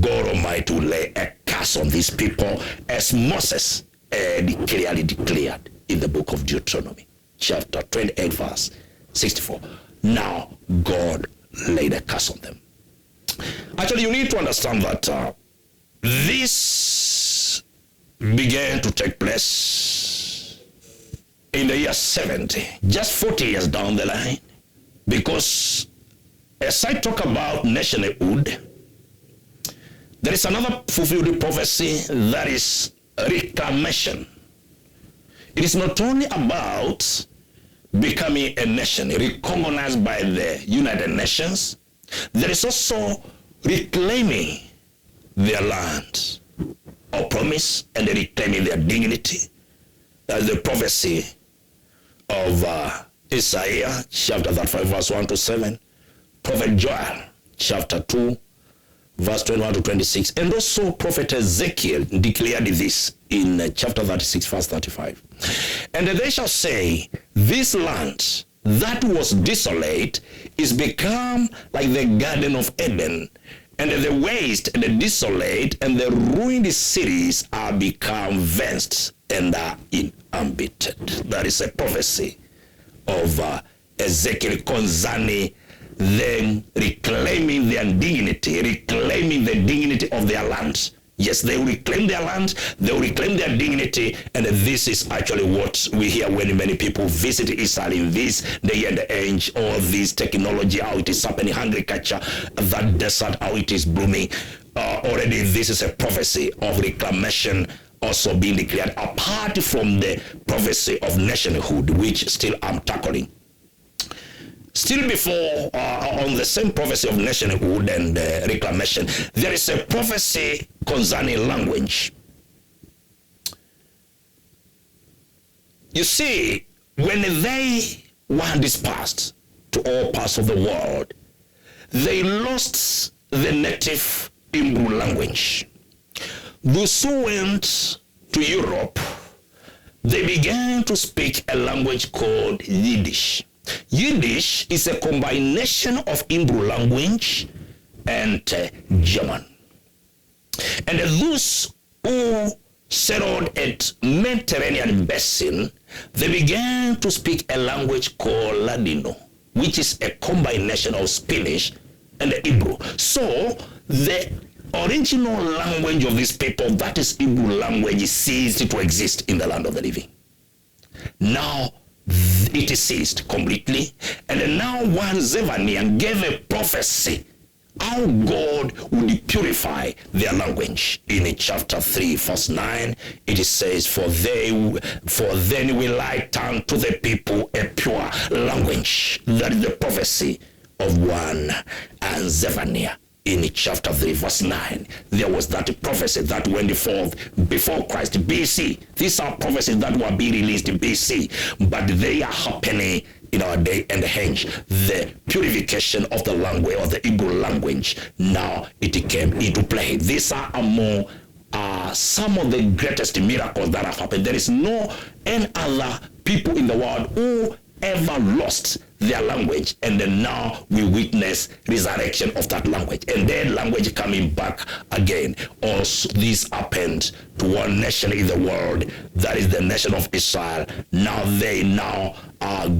[SPEAKER 1] God Almighty will lay a curse on these people, as Moses clearly declared in the book of Deuteronomy, chapter 28, verse 64. Now God laid a curse on them. Actually, you need to understand that this began to take place in the year 70, just 40 years down the line, because as I talk about nationhood, there is another fulfilled prophecy, that is reclamation. It is not only about becoming a nation recognized by the United Nations, there is also reclaiming their land or promise, and reclaiming their dignity. That is the prophecy of Isaiah chapter 35 verse 1 to 7, Prophet Joel chapter 2 verse 21 to 26, and also Prophet Ezekiel declared this in chapter 36 verse 35. And they shall say, this land that was desolate is become like the Garden of Eden, and the waste and the desolate and the ruined cities are become fenced and are inhabited. That is a prophecy of Ezekiel concerning them reclaiming their dignity, reclaiming the dignity of their land. Yes, they will reclaim their land, they will reclaim their dignity, and this is actually what we hear when many people visit Israel in this day and age, all this technology, how it is happening, agriculture, that desert, how it is blooming. Already this is a prophecy of reclamation also being declared, apart from the prophecy of nationhood, which still I'm tackling. Still before, on the same prophecy of nationhood and reclamation, there is a prophecy concerning language. You see, when they were dispersed to all parts of the world, they lost the native Hebrew language. Those who went to Europe, they began to speak a language called Yiddish. Yiddish is a combination of Hebrew language and German. And those who settled at Mediterranean basin, they began to speak a language called Ladino, which is a combination of Spanish and Hebrew. So the original language of these people, that is Hebrew language, ceased to exist in the land of the living. Now it is ceased completely, and now one Zephaniah gave a prophecy how God would purify their language. In chapter 3 verse 9, it says, for then will I turn to the people a pure language. That is the prophecy of one and Zephaniah. In chapter 3 verse 9, there was that prophecy that went forth before Christ, BC. These are prophecies that were being released in BC, but they are happening in our day and age. The purification of the language, or the Hebrew language, now it came into play. These are among some of the greatest miracles that have happened. There is no any other people in the world who ever lost their language, and then now we witness resurrection of that language, and then language coming back again. Also, this happened to one nation in the world, that is the nation of Israel. Now they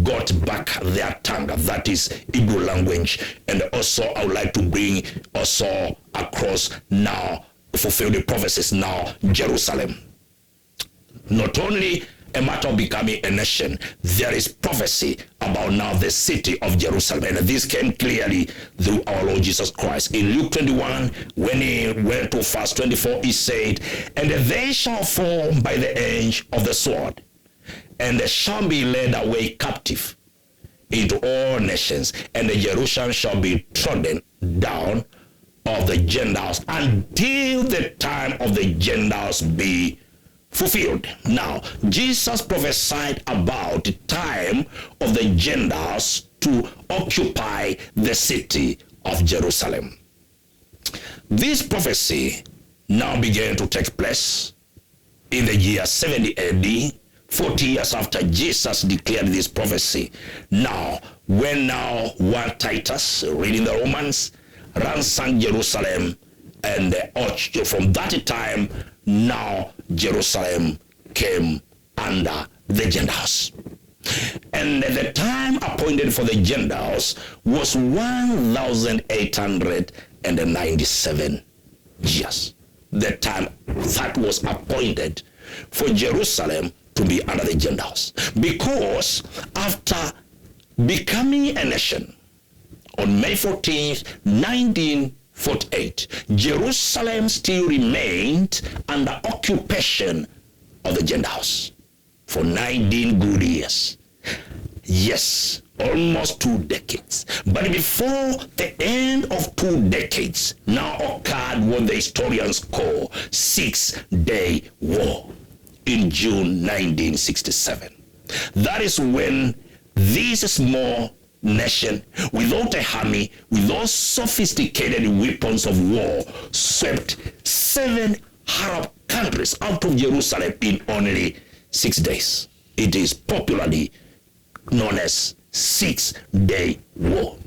[SPEAKER 1] got back their tongue, that is Hebrew language. And also I would like to bring also across now, fulfill the prophecies now, Jerusalem. Not only a matter of becoming a nation, there is prophecy about now the city of Jerusalem, and this came clearly through our Lord Jesus Christ. In Luke 21, when he went to verse 24, he said, and they shall fall by the edge of the sword, and they shall be led away captive into all nations, and the Jerusalem shall be trodden down of the Gentiles until the time of the Gentiles be fulfilled. Now, Jesus prophesied about the time of the Gentiles to occupy the city of Jerusalem. This prophecy now began to take place in the year 70 AD, 40 years after Jesus declared this prophecy. Now, when one Titus, reading the Romans, ransacked Jerusalem, and from that time, now Jerusalem came under the Gentiles. And the time appointed for the Gentiles was 1,897 years. The time that was appointed for Jerusalem to be under the Gentiles. Because after becoming a nation on May 14th, 1948, Jerusalem still remained under occupation of the Gentiles for 19 good years. Yes, almost 2 decades. But before the end of 2 decades, now occurred what the historians call 6-day war in June 1967. That is when this small nation, without a army, with all sophisticated weapons of war, swept 7 Arab countries out of Jerusalem in only 6 days. It is popularly known as 6-day war.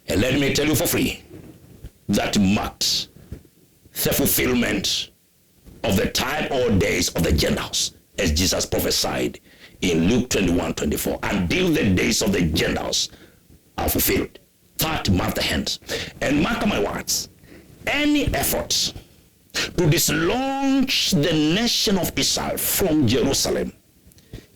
[SPEAKER 1] And let me tell you for free, that marked the fulfillment of the time or days of the Gentiles, as Jesus prophesied in Luke 21:24, until the days of the Gentiles are fulfilled. That mark the hand. And mark my words, any effort to dislodge the nation of Israel from Jerusalem,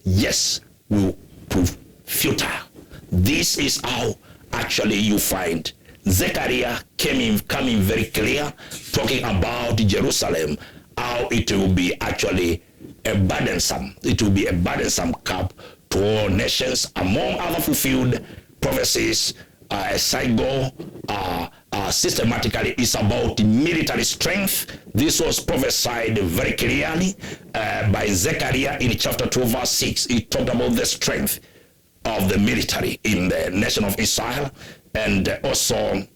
[SPEAKER 1] yes, will prove futile. This is how actually you find Zechariah coming very clear, talking about Jerusalem, how it will be actually a burdensome, it will be a burdensome cup to all nations, among other fulfilled prophecies, a cycle, systematically is about military strength. This was prophesied very clearly by Zechariah in chapter 2 verse 6. He talked about the strength of the military in the nation of Israel. And also,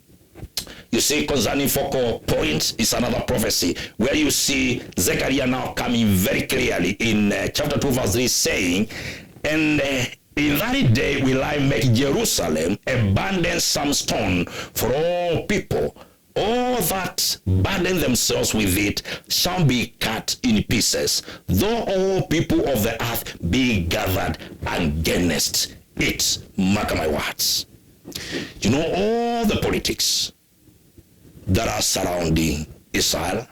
[SPEAKER 1] you see, concerning focal points is another prophecy where you see Zechariah now coming very clearly in chapter 2 verse 3 saying, and in that day will I make Jerusalem a burdensome stone for all people. All that burden themselves with it shall be cut in pieces, though all people of the earth be gathered against it. Mark my words. You know, all the politics that are surrounding Israel,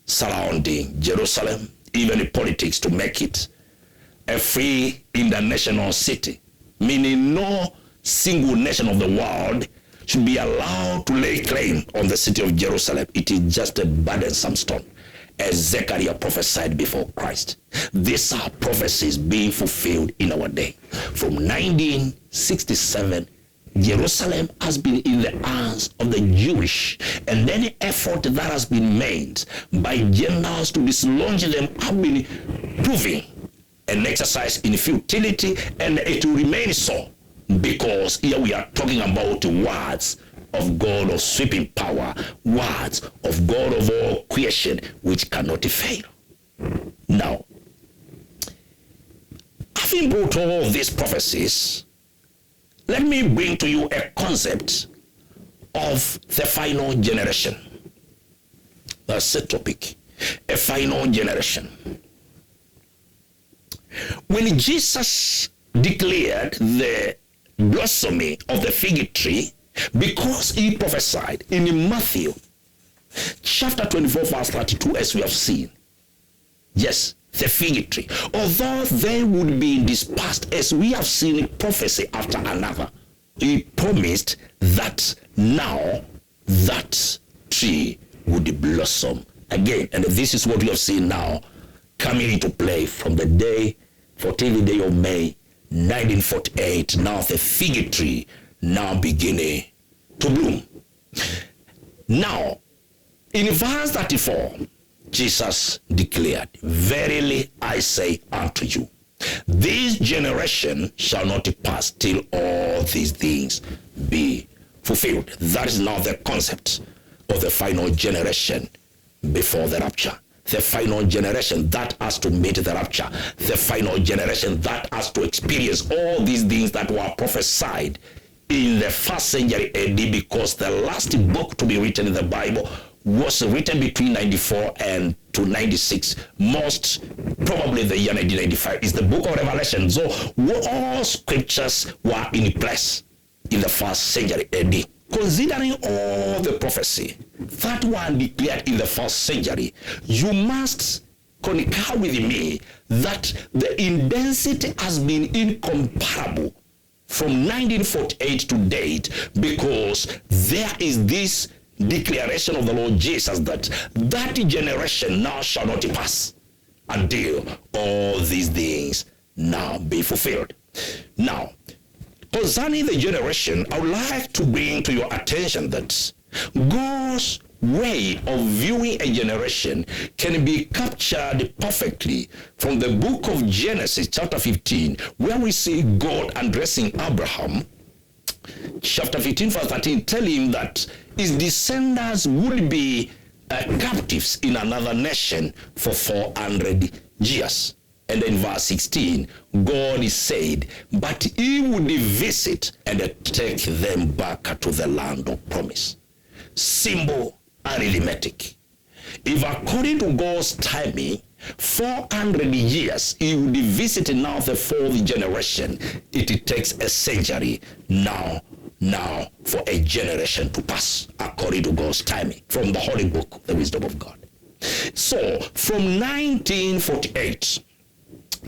[SPEAKER 1] surrounding Jerusalem, even the politics to make it a free international city, meaning no single nation of the world should be allowed to lay claim on the city of Jerusalem. It is just a burdensome stone, as Zechariah prophesied before Christ. These are prophecies being fulfilled in our day. From 1967, Jerusalem has been in the hands of the Jewish, and any effort that has been made by Gentiles to dislodge them have been proving an exercise in futility, and it will remain so, because here we are talking about words of God of sweeping power, words of God of all creation, which cannot fail. Now, having brought all these prophecies, let me bring to you a concept of the final generation. That's the topic, a final generation. When Jesus declared the blossoming of the fig tree, because he prophesied in Matthew chapter 24 verse 32, as we have seen, yes, the fig tree, although they would be dispersed, as we have seen prophecy after another, he promised that now that tree would blossom again. And this is what we have seen now coming into play from the day, 14th day of May 1948. Now the fig tree now beginning to bloom. Now, in verse 34, Jesus declared, verily I say unto you, this generation shall not pass till all these things be fulfilled. That is now the concept of the final generation before the rapture. The final generation that has to meet the rapture. The final generation that has to experience all these things that were prophesied in the first century AD, because the last book to be written in the Bible was written between 94 and to 96. Most probably the year 1995 is the book of Revelation. So all scriptures were in place in the first century AD. Considering all the prophecy that were declared in the first century, you must concur with me that the intensity has been incomparable from 1948 to date, because there is this declaration of the Lord Jesus that that generation now shall not pass until all these things now be fulfilled. Now, concerning the generation, I would like to bring to your attention that God's way of viewing a generation can be captured perfectly from the book of Genesis chapter 15, where we see God addressing Abraham, chapter 15 verse 13, telling him that his descendants would be captives in another nation for 400 years. And then verse 16, God said, but he would visit and take them back to the land of promise. Simple arithmetic. If according to God's timing, 400 years, he would visit now the fourth generation, it takes a century now for a generation to pass, according to God's timing, from the Holy Book, the wisdom of God. So, from 1948,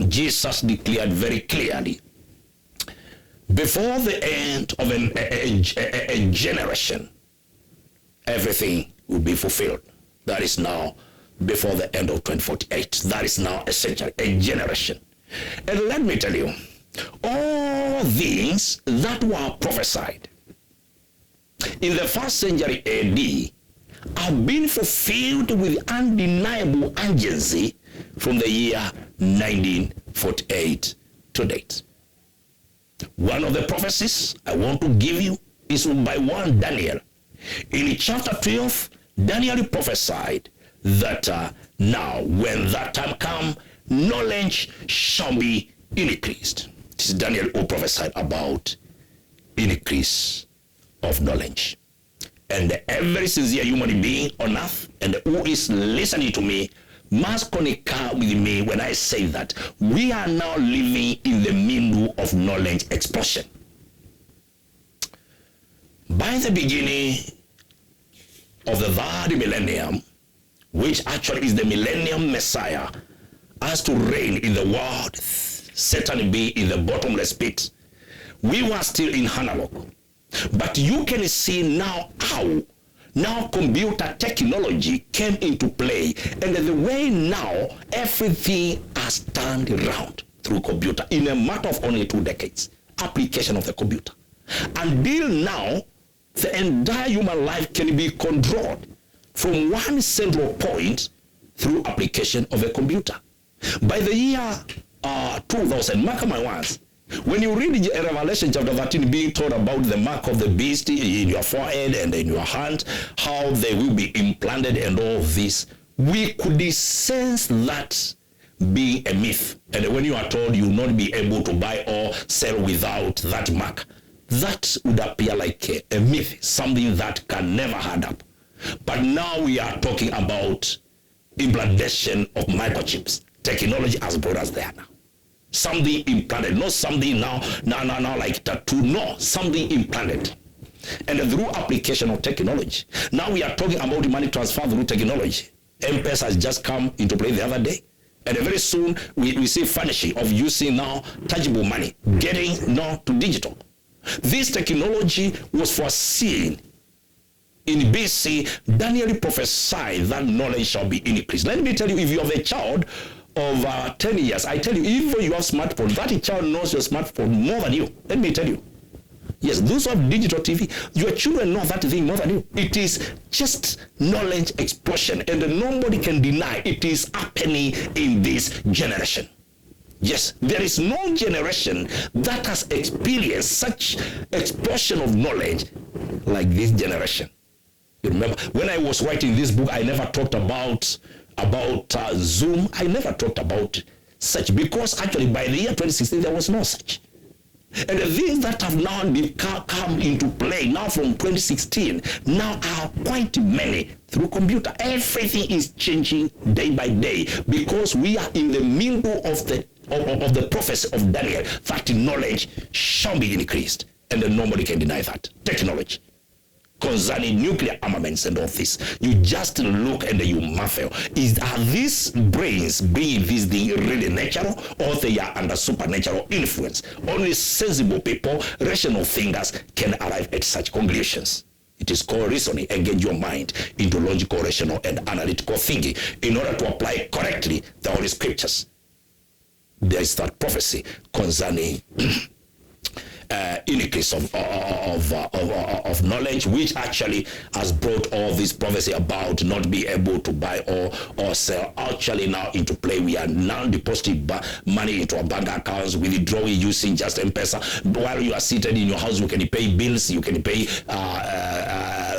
[SPEAKER 1] Jesus declared very clearly, before the end of a generation, everything will be fulfilled. That is now before the end of 2048. That is now a century, a generation. And let me tell you, all all things that were prophesied in the 1st century AD have been fulfilled with undeniable urgency from the year 1948 to date. One of the prophecies I want to give you is by one Daniel. In chapter 12, Daniel prophesied that now when that time comes, knowledge shall be increased. This is Daniel who prophesied about increase of knowledge. And every sincere human being on earth and who is listening to me must concur with me when I say that we are now living in the middle of knowledge explosion. By the beginning of the 3rd millennium, which actually is the millennium Messiah, has to reign in the world, Satan be in the bottomless pit, we were still in analog. But you can see now how now computer technology came into play, and the way now everything has turned around through computer in a matter of only 2 decades. Application of the computer. Until now, the entire human life can be controlled from one central point through application of a computer. By the year 2000, mark my words, when you read Revelation chapter 13 being told about the mark of the beast in your forehead and in your hand, how they will be implanted and all this, we could sense that being a myth. And when you are told you will not be able to buy or sell without that mark, that would appear like a myth, something that can never add up. But now we are talking about implantation of microchips. Technology has brought us there now. Something implanted, not something now like tattoo, no, something implanted. And through application of technology. Now we are talking about money transfer through technology. M-Pesa has just come into play the other day. And very soon we see furnishing of using now tangible money, getting now to digital. This technology was foreseen in BC. Daniel prophesied that knowledge shall be increased. Let me tell you, if you have a child of 10 years, I tell you, even you have smartphone, that child knows your smartphone more than you. Let me tell you. Yes, those who have digital TV, your children know that thing more than you. It is just knowledge explosion, and nobody can deny it is happening in this generation. Yes, there is no generation that has experienced such explosion of knowledge like this generation. You remember, when I was writing this book, I never talked about Zoom. I never talked about such, because actually by the year 2016 there was no such. And the things that have now come into play now from 2016 now are quite many through computer. Everything is changing day by day because we are in the middle of the prophecy of Daniel that knowledge shall be increased, and nobody can deny that. Technology concerning nuclear armaments and all this, you just look and you marvel. Are these brains being this thing really natural, or they are under supernatural influence? Only sensible people, rational thinkers can arrive at such conclusions. It is called reasoning. Engage your mind into logical, rational, and analytical thinking in order to apply correctly the Holy Scriptures. There is that prophecy concerning increase of knowledge, which actually has brought all this prophecy about not be able to buy or sell actually now into play. We are now depositing money into our bank accounts, withdrawing using just M-Pesa. While you are seated in your house, you can pay bills, you can pay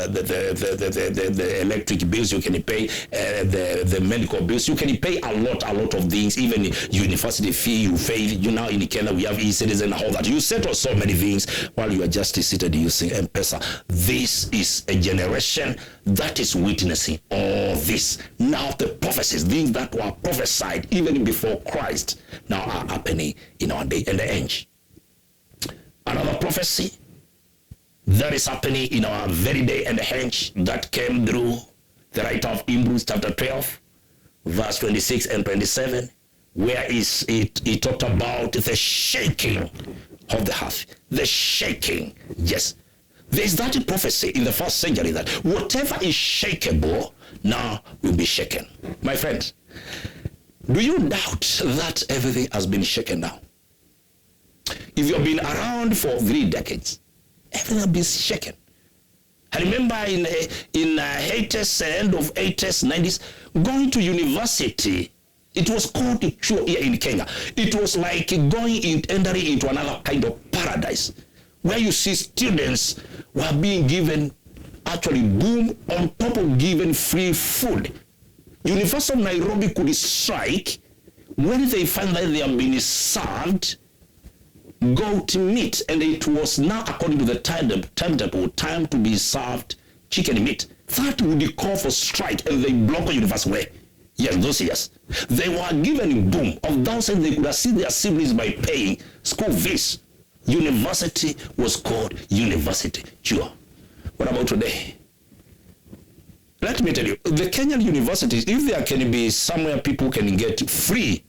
[SPEAKER 1] the electric bills, you can pay the medical bills, you can pay a lot of things, even university fee you pay. You know, in Kenya we have e-citizen and all that. You settle so many things while you are just seated using M-Pesa. This is a generation that is witnessing all this. Now the prophecies, things that were prophesied even before Christ, now are happening in our day and the age. Another prophecy that is happening in our very day and age that came through the writer of Hebrews chapter 12, verse 26 and 27, where he talked about the shaking of the earth. The shaking, yes. There is that prophecy in the 1st century that whatever is shakeable now will be shaken. My friends, do you doubt that everything has been shaken now? if you've been around for 3 decades, everything has been shaken. I remember in 80s, end of 80s, 90s, going to university, it was called RAPTURE here in Kenya. It was like entering into another kind of paradise, where you see students were being given actually boom on top of given free food. University of Nairobi could strike when they find that they have been served goat meat, and it was now, according to the timetable, time to be served chicken meat. That would call for strike, and they block the university way. Yes, those years. They were given boom of thousands. They could assist their siblings by paying school fees. University was called university. Sure. What about today? Let me tell you, the Kenyan universities, if there can be somewhere people can get free,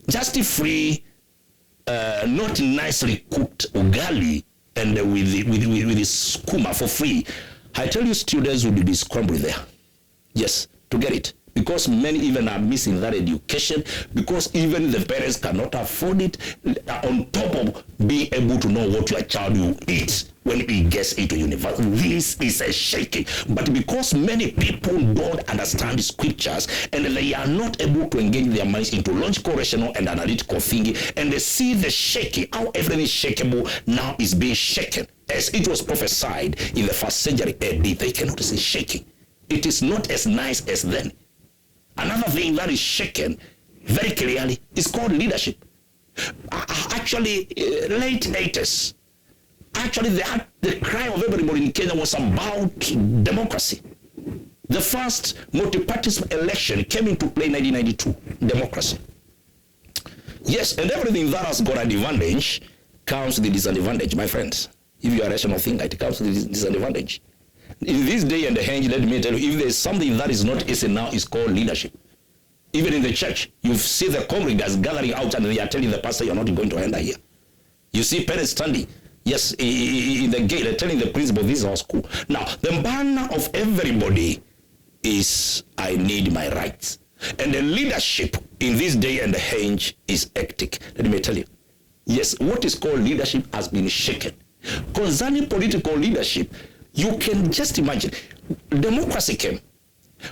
[SPEAKER 1] just free, not nicely cooked ugali and with the skuma for free, I tell you, students would be scrambling there. Yes, to get it. Because many even are missing that education, because even the parents cannot afford it, on top of being able to know what your child will eat when he gets into university. This is a shaking. But because many people don't understand scriptures, and they are not able to engage their minds into logical, rational, and analytical thinking, and they see the shaking, how everything is shakeable now is being shaken. As it was prophesied in the 1st century AD, they cannot see shaking. It is not as nice as then. Another thing that is shaken very clearly is called leadership. Actually, late 80s, actually the cry of everybody in Kenya was about democracy. The first multi-party election came into play in 1992, democracy. Yes, and everything that has got an advantage comes with the disadvantage, my friends. If you are a rational thinker, it comes with the disadvantage. In this day and age, let me tell you, if there's something that is not easy now, it's called leadership. Even in the church, you see the congregants gathering out and they are telling the pastor, you're not going to enter here. You see parents standing, yes, in the gate, telling the principal, this is our school. Now, the banner of everybody is, I need my rights. And the leadership in this day and age is hectic. Let me tell you. Yes, what is called leadership has been shaken. Concerning political leadership, you can just imagine, democracy came,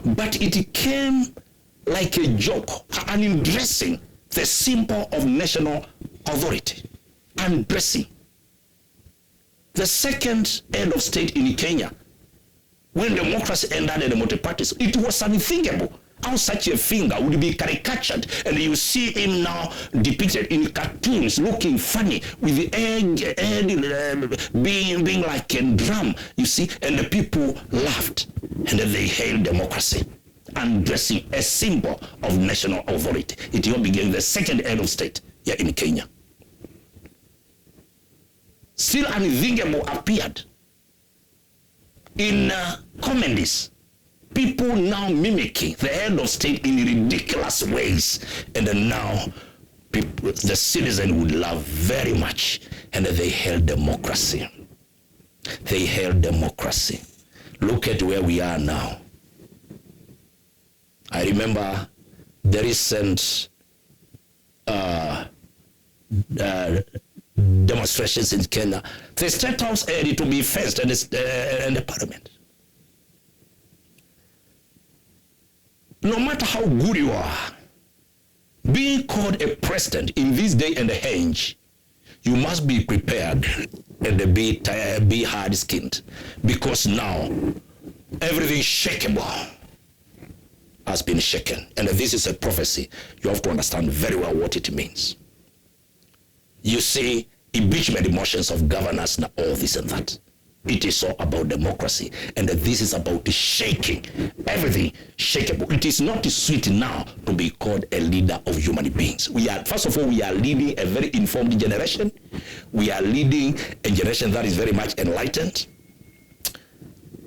[SPEAKER 1] but it came like a joke, an undressing the symbol of national authority, undressing. The second head of state in Kenya, when democracy ended the multi-parties, it was unthinkable how such a finger would be caricatured, and you see him now depicted in cartoons looking funny with the head being like a drum, you see, and the people laughed, and then they hailed democracy, undressing a symbol of national authority. It all began the second head of state here in Kenya. Still unthinkable appeared in comedies. People now mimicking the head of state in ridiculous ways, and then now people, the citizen would love very much, and they hail democracy. They hail democracy. Look at where we are now. I remember the recent demonstrations in Kenya. The State House had to be fenced, and the Parliament. No matter how good you are, being called a president in this day and age, you must be prepared and be hard-skinned, because now everything shakeable has been shaken. And this is a prophecy. You have to understand very well what it means. You see, impeachment motions of governors, now all this and that. It is all about democracy, and this is about shaking everything shakeable. It is not sweet now to be called a leader of human beings. First of all, we are leading a very informed generation. We are leading a generation that is very much enlightened.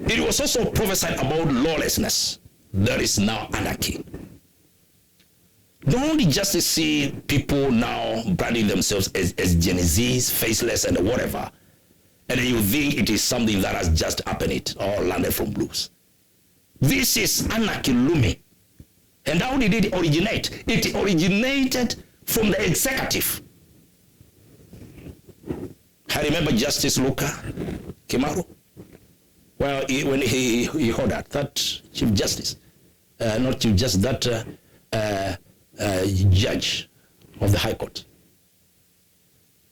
[SPEAKER 1] It was also prophesied about lawlessness. There is now anarchy. Don't just see people now branding themselves as Gen Zs, faceless and whatever, and you think it is something that has just happened or landed from blues. This is anarchy looming. And how did it originate? It originated from the executive. I remember Justice Luka Kimaru. Well, when he ordered that Chief Justice, not Chief Justice, that judge of the High Court,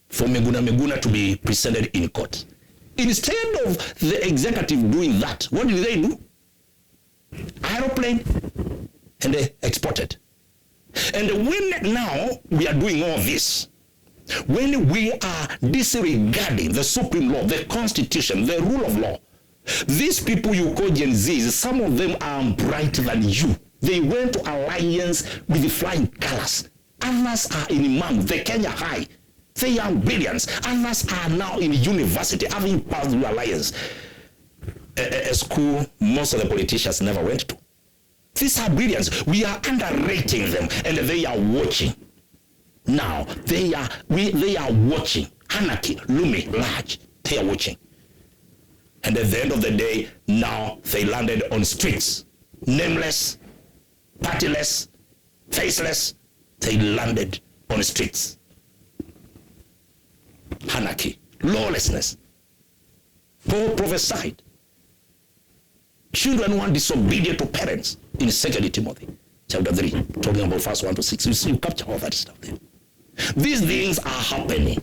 [SPEAKER 1] for Meguna to be presented in court. Instead of the executive doing that, what did they do? Aeroplane, and they exported. And when now we are doing all this, when we are disregarding the supreme law, the constitution, the rule of law, these people you call Gen Zs, some of them are brighter than you. They went to alliance with the flying colors. Others are in Imam, the Kenya High. They are brilliant. Others are now in university, having passed through alliance. A school most of the politicians never went to. These are brilliant. We are underrating them, and they are watching. Now, they are watching. Anarchy, looming large. They are watching. And at the end of the day, now they landed on streets. Nameless, partyless, faceless. They landed on streets. Anarchy, lawlessness. Paul prophesied. Children were disobedient to parents in 2 Timothy chapter 3, talking about verse 1 to 6. You capture all that stuff there. These things are happening.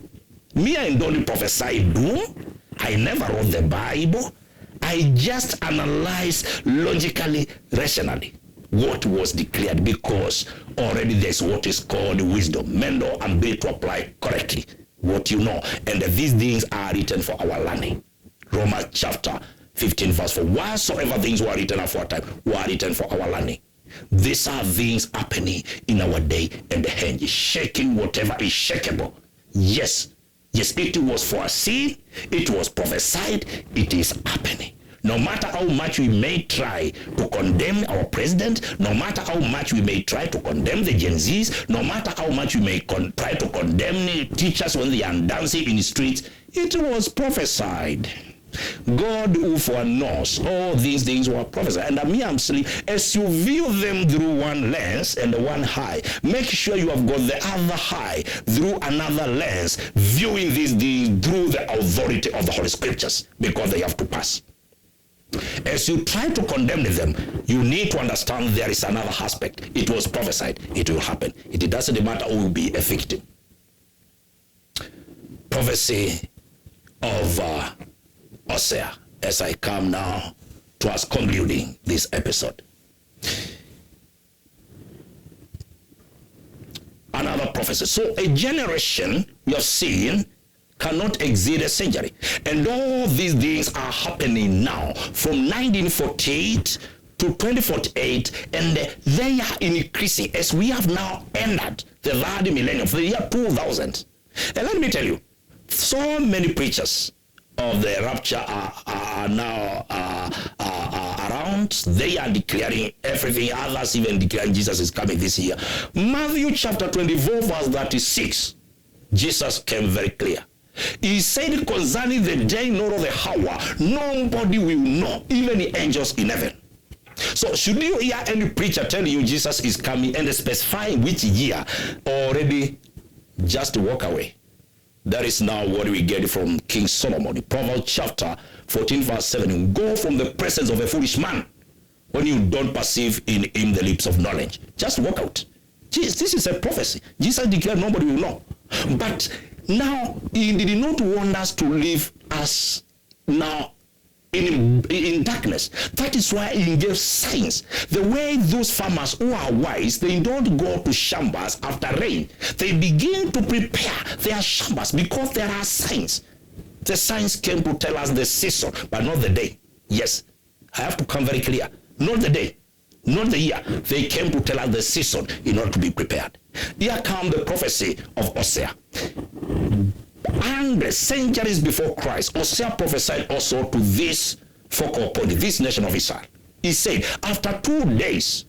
[SPEAKER 1] Me, I don't prophesy doom. I never wrote the Bible. I just analyzed logically, rationally what was declared, because already there's what is called wisdom, mental ability to apply correctly what you know. And these things are written for our learning. Romans chapter 15 verse 4. Whatsoever things were written aforetime were written for our learning. These are things happening in our day and age, shaking whatever is shakeable. Yes, it was foreseen, it was prophesied, it is happening. No matter how much we may try to condemn our president, no matter how much we may try to condemn the Gen Zs, no matter how much we may try to condemn the teachers when they are dancing in the streets, it was prophesied. God who foreknows all these things were prophesied. And I'm saying, as you view them through one lens and one eye, make sure you have got the other eye through another lens, viewing these things through the authority of the Holy Scriptures, because they have to pass. As you try to condemn them, you need to understand there is another aspect. It was prophesied. It will happen. It doesn't matter who will be a victim. Prophecy of Hosea, as I come now to us concluding this episode. Another prophecy. So a generation, we have seen, cannot exceed a century. And all these things are happening now from 1948 to 2048, and they are increasing as we have now entered the third millennium, for the year 2000. And let me tell you, so many preachers of the rapture are now around. They are declaring everything. Others even declaring Jesus is coming this year. Matthew chapter 24 verse 36, Jesus came very clear. He said concerning the day nor the hour, nobody will know, even the angels in heaven. So should you hear any preacher tell you Jesus is coming and specify which year, already just walk away. That is now what we get from King Solomon. Proverbs chapter 14 verse 7. Go from the presence of a foolish man when you don't perceive in him the lips of knowledge. Just walk out. Jesus, this is a prophecy. Jesus declared nobody will know. But now he did not want us to live as now in darkness. That is why he gave signs. The way those farmers who are wise, they don't go to chambers after rain. They begin to prepare their chambers because there are signs. The signs came to tell us the season, but not the day. Yes, I have to come very clear. Not the day, not the year. They came to tell us the season in order to be prepared. Here comes the prophecy of Hosea. And centuries before Christ, Hosea prophesied also to this focal point, this nation of Israel. He said, after 2 days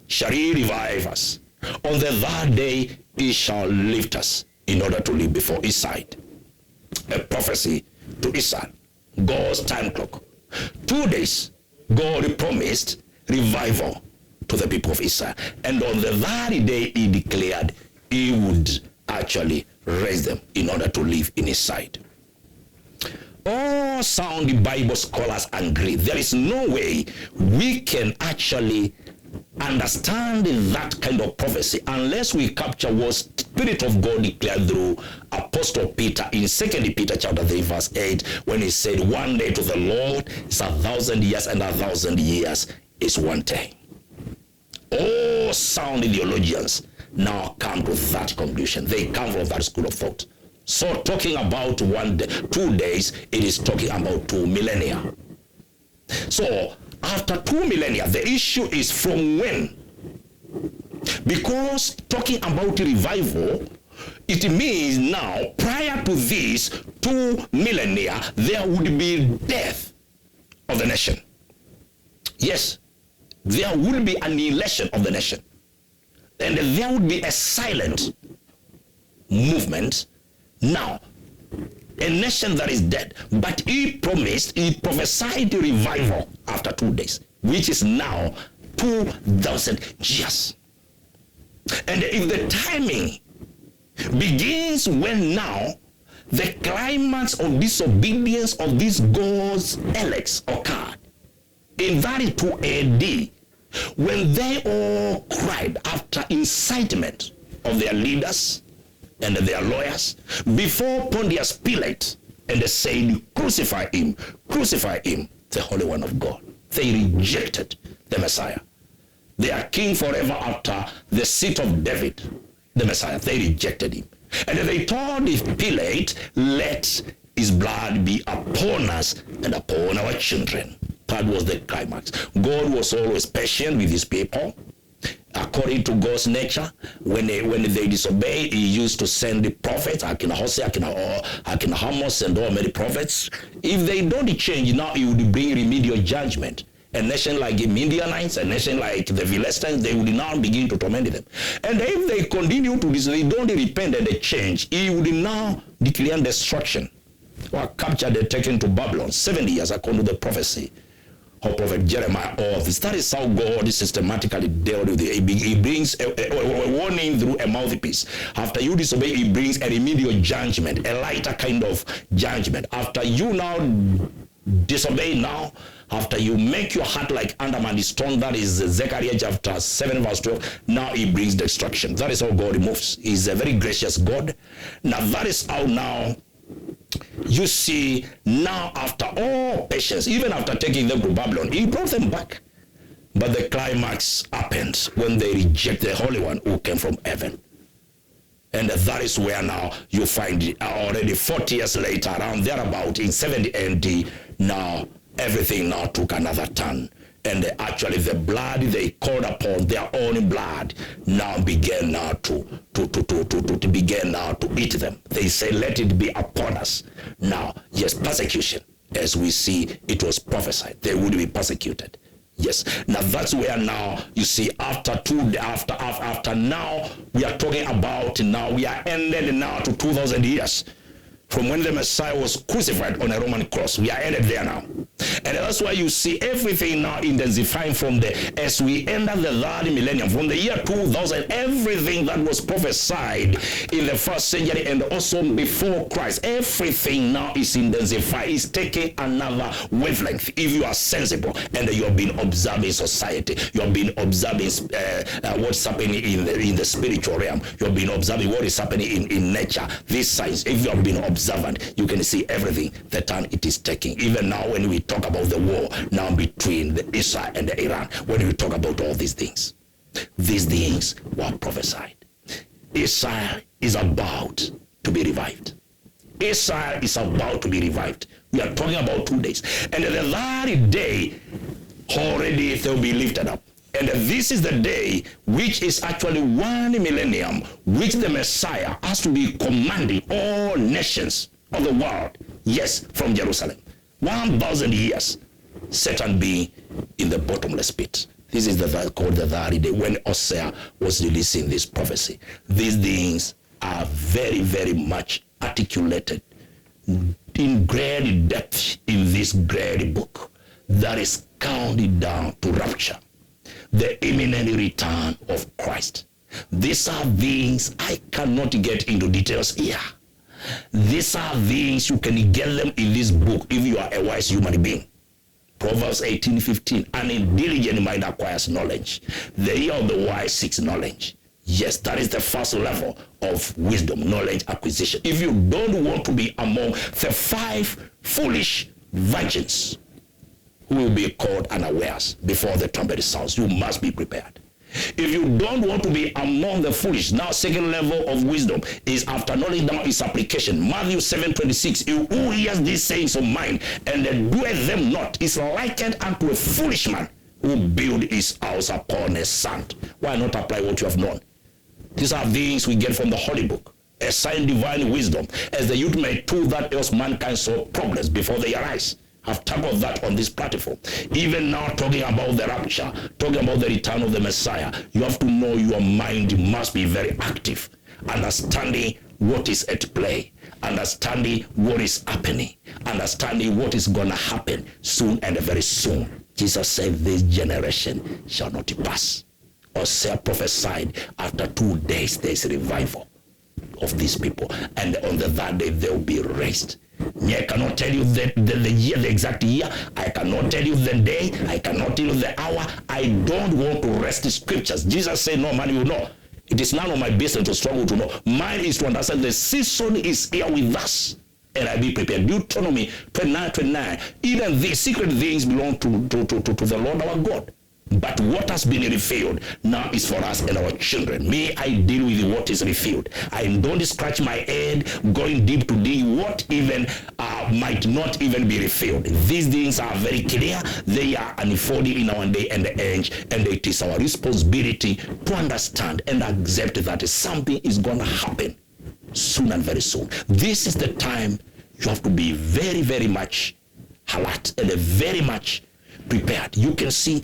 [SPEAKER 1] shall he revive us. On the third day he shall lift us in order to live before his sight. A prophecy to Israel, God's time clock. 2 days, God promised revival to the people of Israel. And on the third day he declared he would actually raise them in order to live in his sight. All sound Bible scholars agree there is no way we can actually understand that kind of prophecy unless we capture what Spirit of God declared through Apostle Peter in 2 Peter chapter 3 verse 8, when he said, one day to the Lord is 1,000 years, and 1,000 years is one day. All sound theologians now come to that conclusion. They come from that school of thought. So talking about 1 day, 2 days, it is talking about 2 millennia. So after 2 millennia, the issue is from when? Because talking about revival, it means now prior to this 2 millennia, there would be death of the nation. Yes, there would be annihilation of the nation. And there would be a silent movement. Now, a nation that is dead, but he prophesied revival after 2 days, which is now 2,000 years. And if the timing begins when now the climax of disobedience of these God's elects occurred in 32 AD, when they all cried after incitement of their leaders and their lawyers before Pontius Pilate, and they said, crucify him, the Holy One of God. They rejected the Messiah. They are king forever after the seat of David, the Messiah. They rejected him. And they told Pilate, let his blood be upon us and upon our children. That was the climax. God was always patient with his people. According to God's nature, when they disobey, he used to send the prophets, Hosea, Amos, and all many prophets. If they don't change, now he would bring remedial judgment. A nation like the Midianites, a nation like the Philistines, they would now begin to torment them. And if they continue to this, they don't repent and they change, he would now declare destruction. Or captured and taken to Babylon, 70 years according to the prophecy of Prophet Jeremiah. All this. That is how God systematically dealt with it. He brings a warning through a mouthpiece. After you disobey, he brings a remedial judgment, a lighter kind of judgment. After you now disobey now, after you make your heart like undermined stone, that is Zechariah chapter 7 verse 12, now he brings destruction. That is how God moves. He's a very gracious God. Now that is how now you see, now after all patience, even after taking them to Babylon, he brought them back. But the climax happened when they reject the Holy One who came from heaven. And that is where now you find it already 40 years later, around thereabout in 70 AD, now everything now took another turn. And actually the blood they called upon, their own blood, now began now to eat them. They say, let it be upon us. Now, yes, persecution, as we see, it was prophesied. They would be persecuted. Yes. Now that's where now you see after now we are talking about now we are ended now to 2,000 years. From when the Messiah was crucified on a Roman cross, we are ended there now. And that's why you see everything now intensifying from there. As we enter the third millennium, from the year 2000, everything that was prophesied in the first century and also before Christ, everything now is intensified, is taking another wavelength. If you are sensible and you have been observing society, you have been observing what's happening in the spiritual realm, you have been observing what is happening in nature, these signs, if you have been observant, you can see everything the turn it is taking. Even now when we talk about the war now between the Israel and the Iran, when we talk about all these things were prophesied. Israel is about to be revived. Israel is about to be revived. We are talking about 2 days. And the third day, already they'll be lifted up. And this is the day which is actually 1 millennium, which the Messiah has to be commanding all nations of the world, yes, from Jerusalem. 1,000 years, Satan being in the bottomless pit. This is called the third day, when Hosea was releasing this prophecy. These things are very, very much articulated in great depth in this great book that is counted down to rapture, the imminent return of Christ. These are things I cannot get into details here. These are things you can get them in this book if you are a wise human being. Proverbs 18:15, and a diligent mind acquires knowledge. The ear of the wise seeks knowledge. Yes, that is the first level of wisdom, knowledge acquisition. If you don't want to be among the 5 foolish virgins who will be called unawares before the trumpet sounds, you must be prepared. If you don't want to be among the foolish, now second level of wisdom is after knowledge, now is application. Matthew 7:26, he who hears these sayings of mine and then doeth them not is likened unto a foolish man who built his house upon a sand. Why not apply what you have known? These are things we get from the Holy Book. Assign divine wisdom as the ultimate tool that helps mankind solve problems before they arise. I've tackled that on this platform. Even now, talking about the rapture, talking about the return of the Messiah, you have to know your mind must be very active, understanding what is at play, understanding what is happening, understanding what is going to happen soon and very soon. Jesus said, this generation shall not pass. Hosea prophesied, after 2 days there is a revival of these people, and on the third day they will be raised. I cannot tell you the year, the exact year. I cannot tell you the day. I cannot tell you the hour. I don't want to rest the scriptures. Jesus said, no man, you know. It is none of my business to struggle to know. Mine is to understand the season is here with us, and I be prepared. Deuteronomy 29:29. Even the secret things belong to the Lord our God. But what has been revealed now is for us and our children. Me, I deal with what is revealed. I don't scratch my head going deep to dig what even might not even be revealed. These things are very clear. They are unfolding in our day and age, and it is our responsibility to understand and accept that something is going to happen soon and very soon. This is the time you have to be very, very much alert and very much prepared. You can see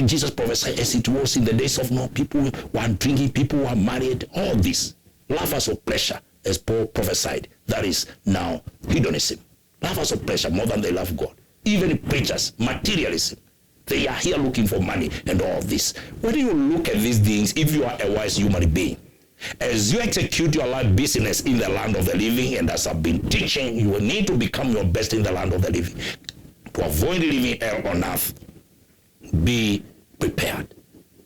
[SPEAKER 1] Jesus prophesied as it was in the days of Noah. People were drinking, people were married, all this. Lovers of pleasure, as Paul prophesied. That is now hedonism. Lovers of pleasure more than they love God. Even preachers, materialism. They are here looking for money and all this. When you look at these things, if you are a wise human being, as you execute your life business in the land of the living, and as I've been teaching, you will need to become your best in the land of the living. To avoid living hell on earth, be prepared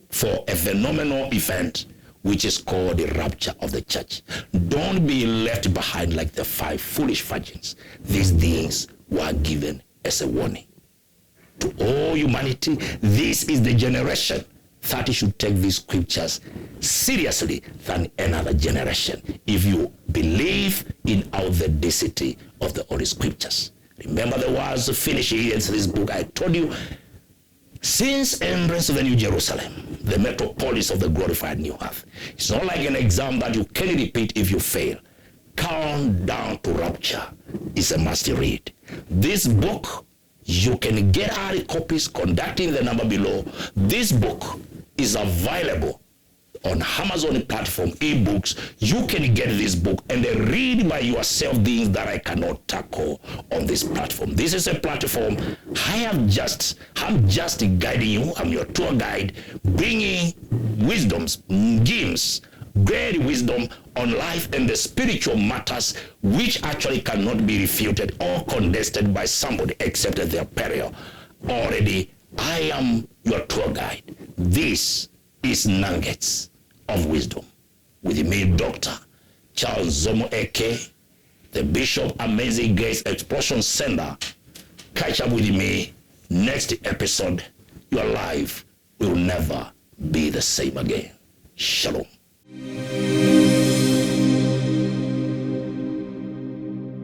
[SPEAKER 1] for a phenomenal event which is called the rapture of the church. Don't be left behind like the 5 foolish virgins. These things were given as a warning to all humanity. This is the generation that you should take these scriptures seriously than another generation if you believe in authenticity of the Holy Scriptures. Remember the words to finish here in this book. I told you, since embrace of the New Jerusalem, the metropolis of the glorified new earth, it's not like an exam that you can repeat if you fail. Countdown to Rapture is a must read. This book, you can get hard copies, contacting the number below. This book is available on Amazon platform, ebooks. You can get this book and read by yourself things that I cannot tackle on this platform. This is a platform I'm just guiding you. I'm your tour guide, bringing wisdoms, gems, great wisdom on life and the spiritual matters which actually cannot be refuted or contested by somebody except at their peril. Already, I am your tour guide. This is Nuggets of Wisdom with me, Dr. Charles Nzomo AK, the Bishop, Amazing Grace Explosion Center. Catch up with me next episode. Your life will never be the same again. Shalom.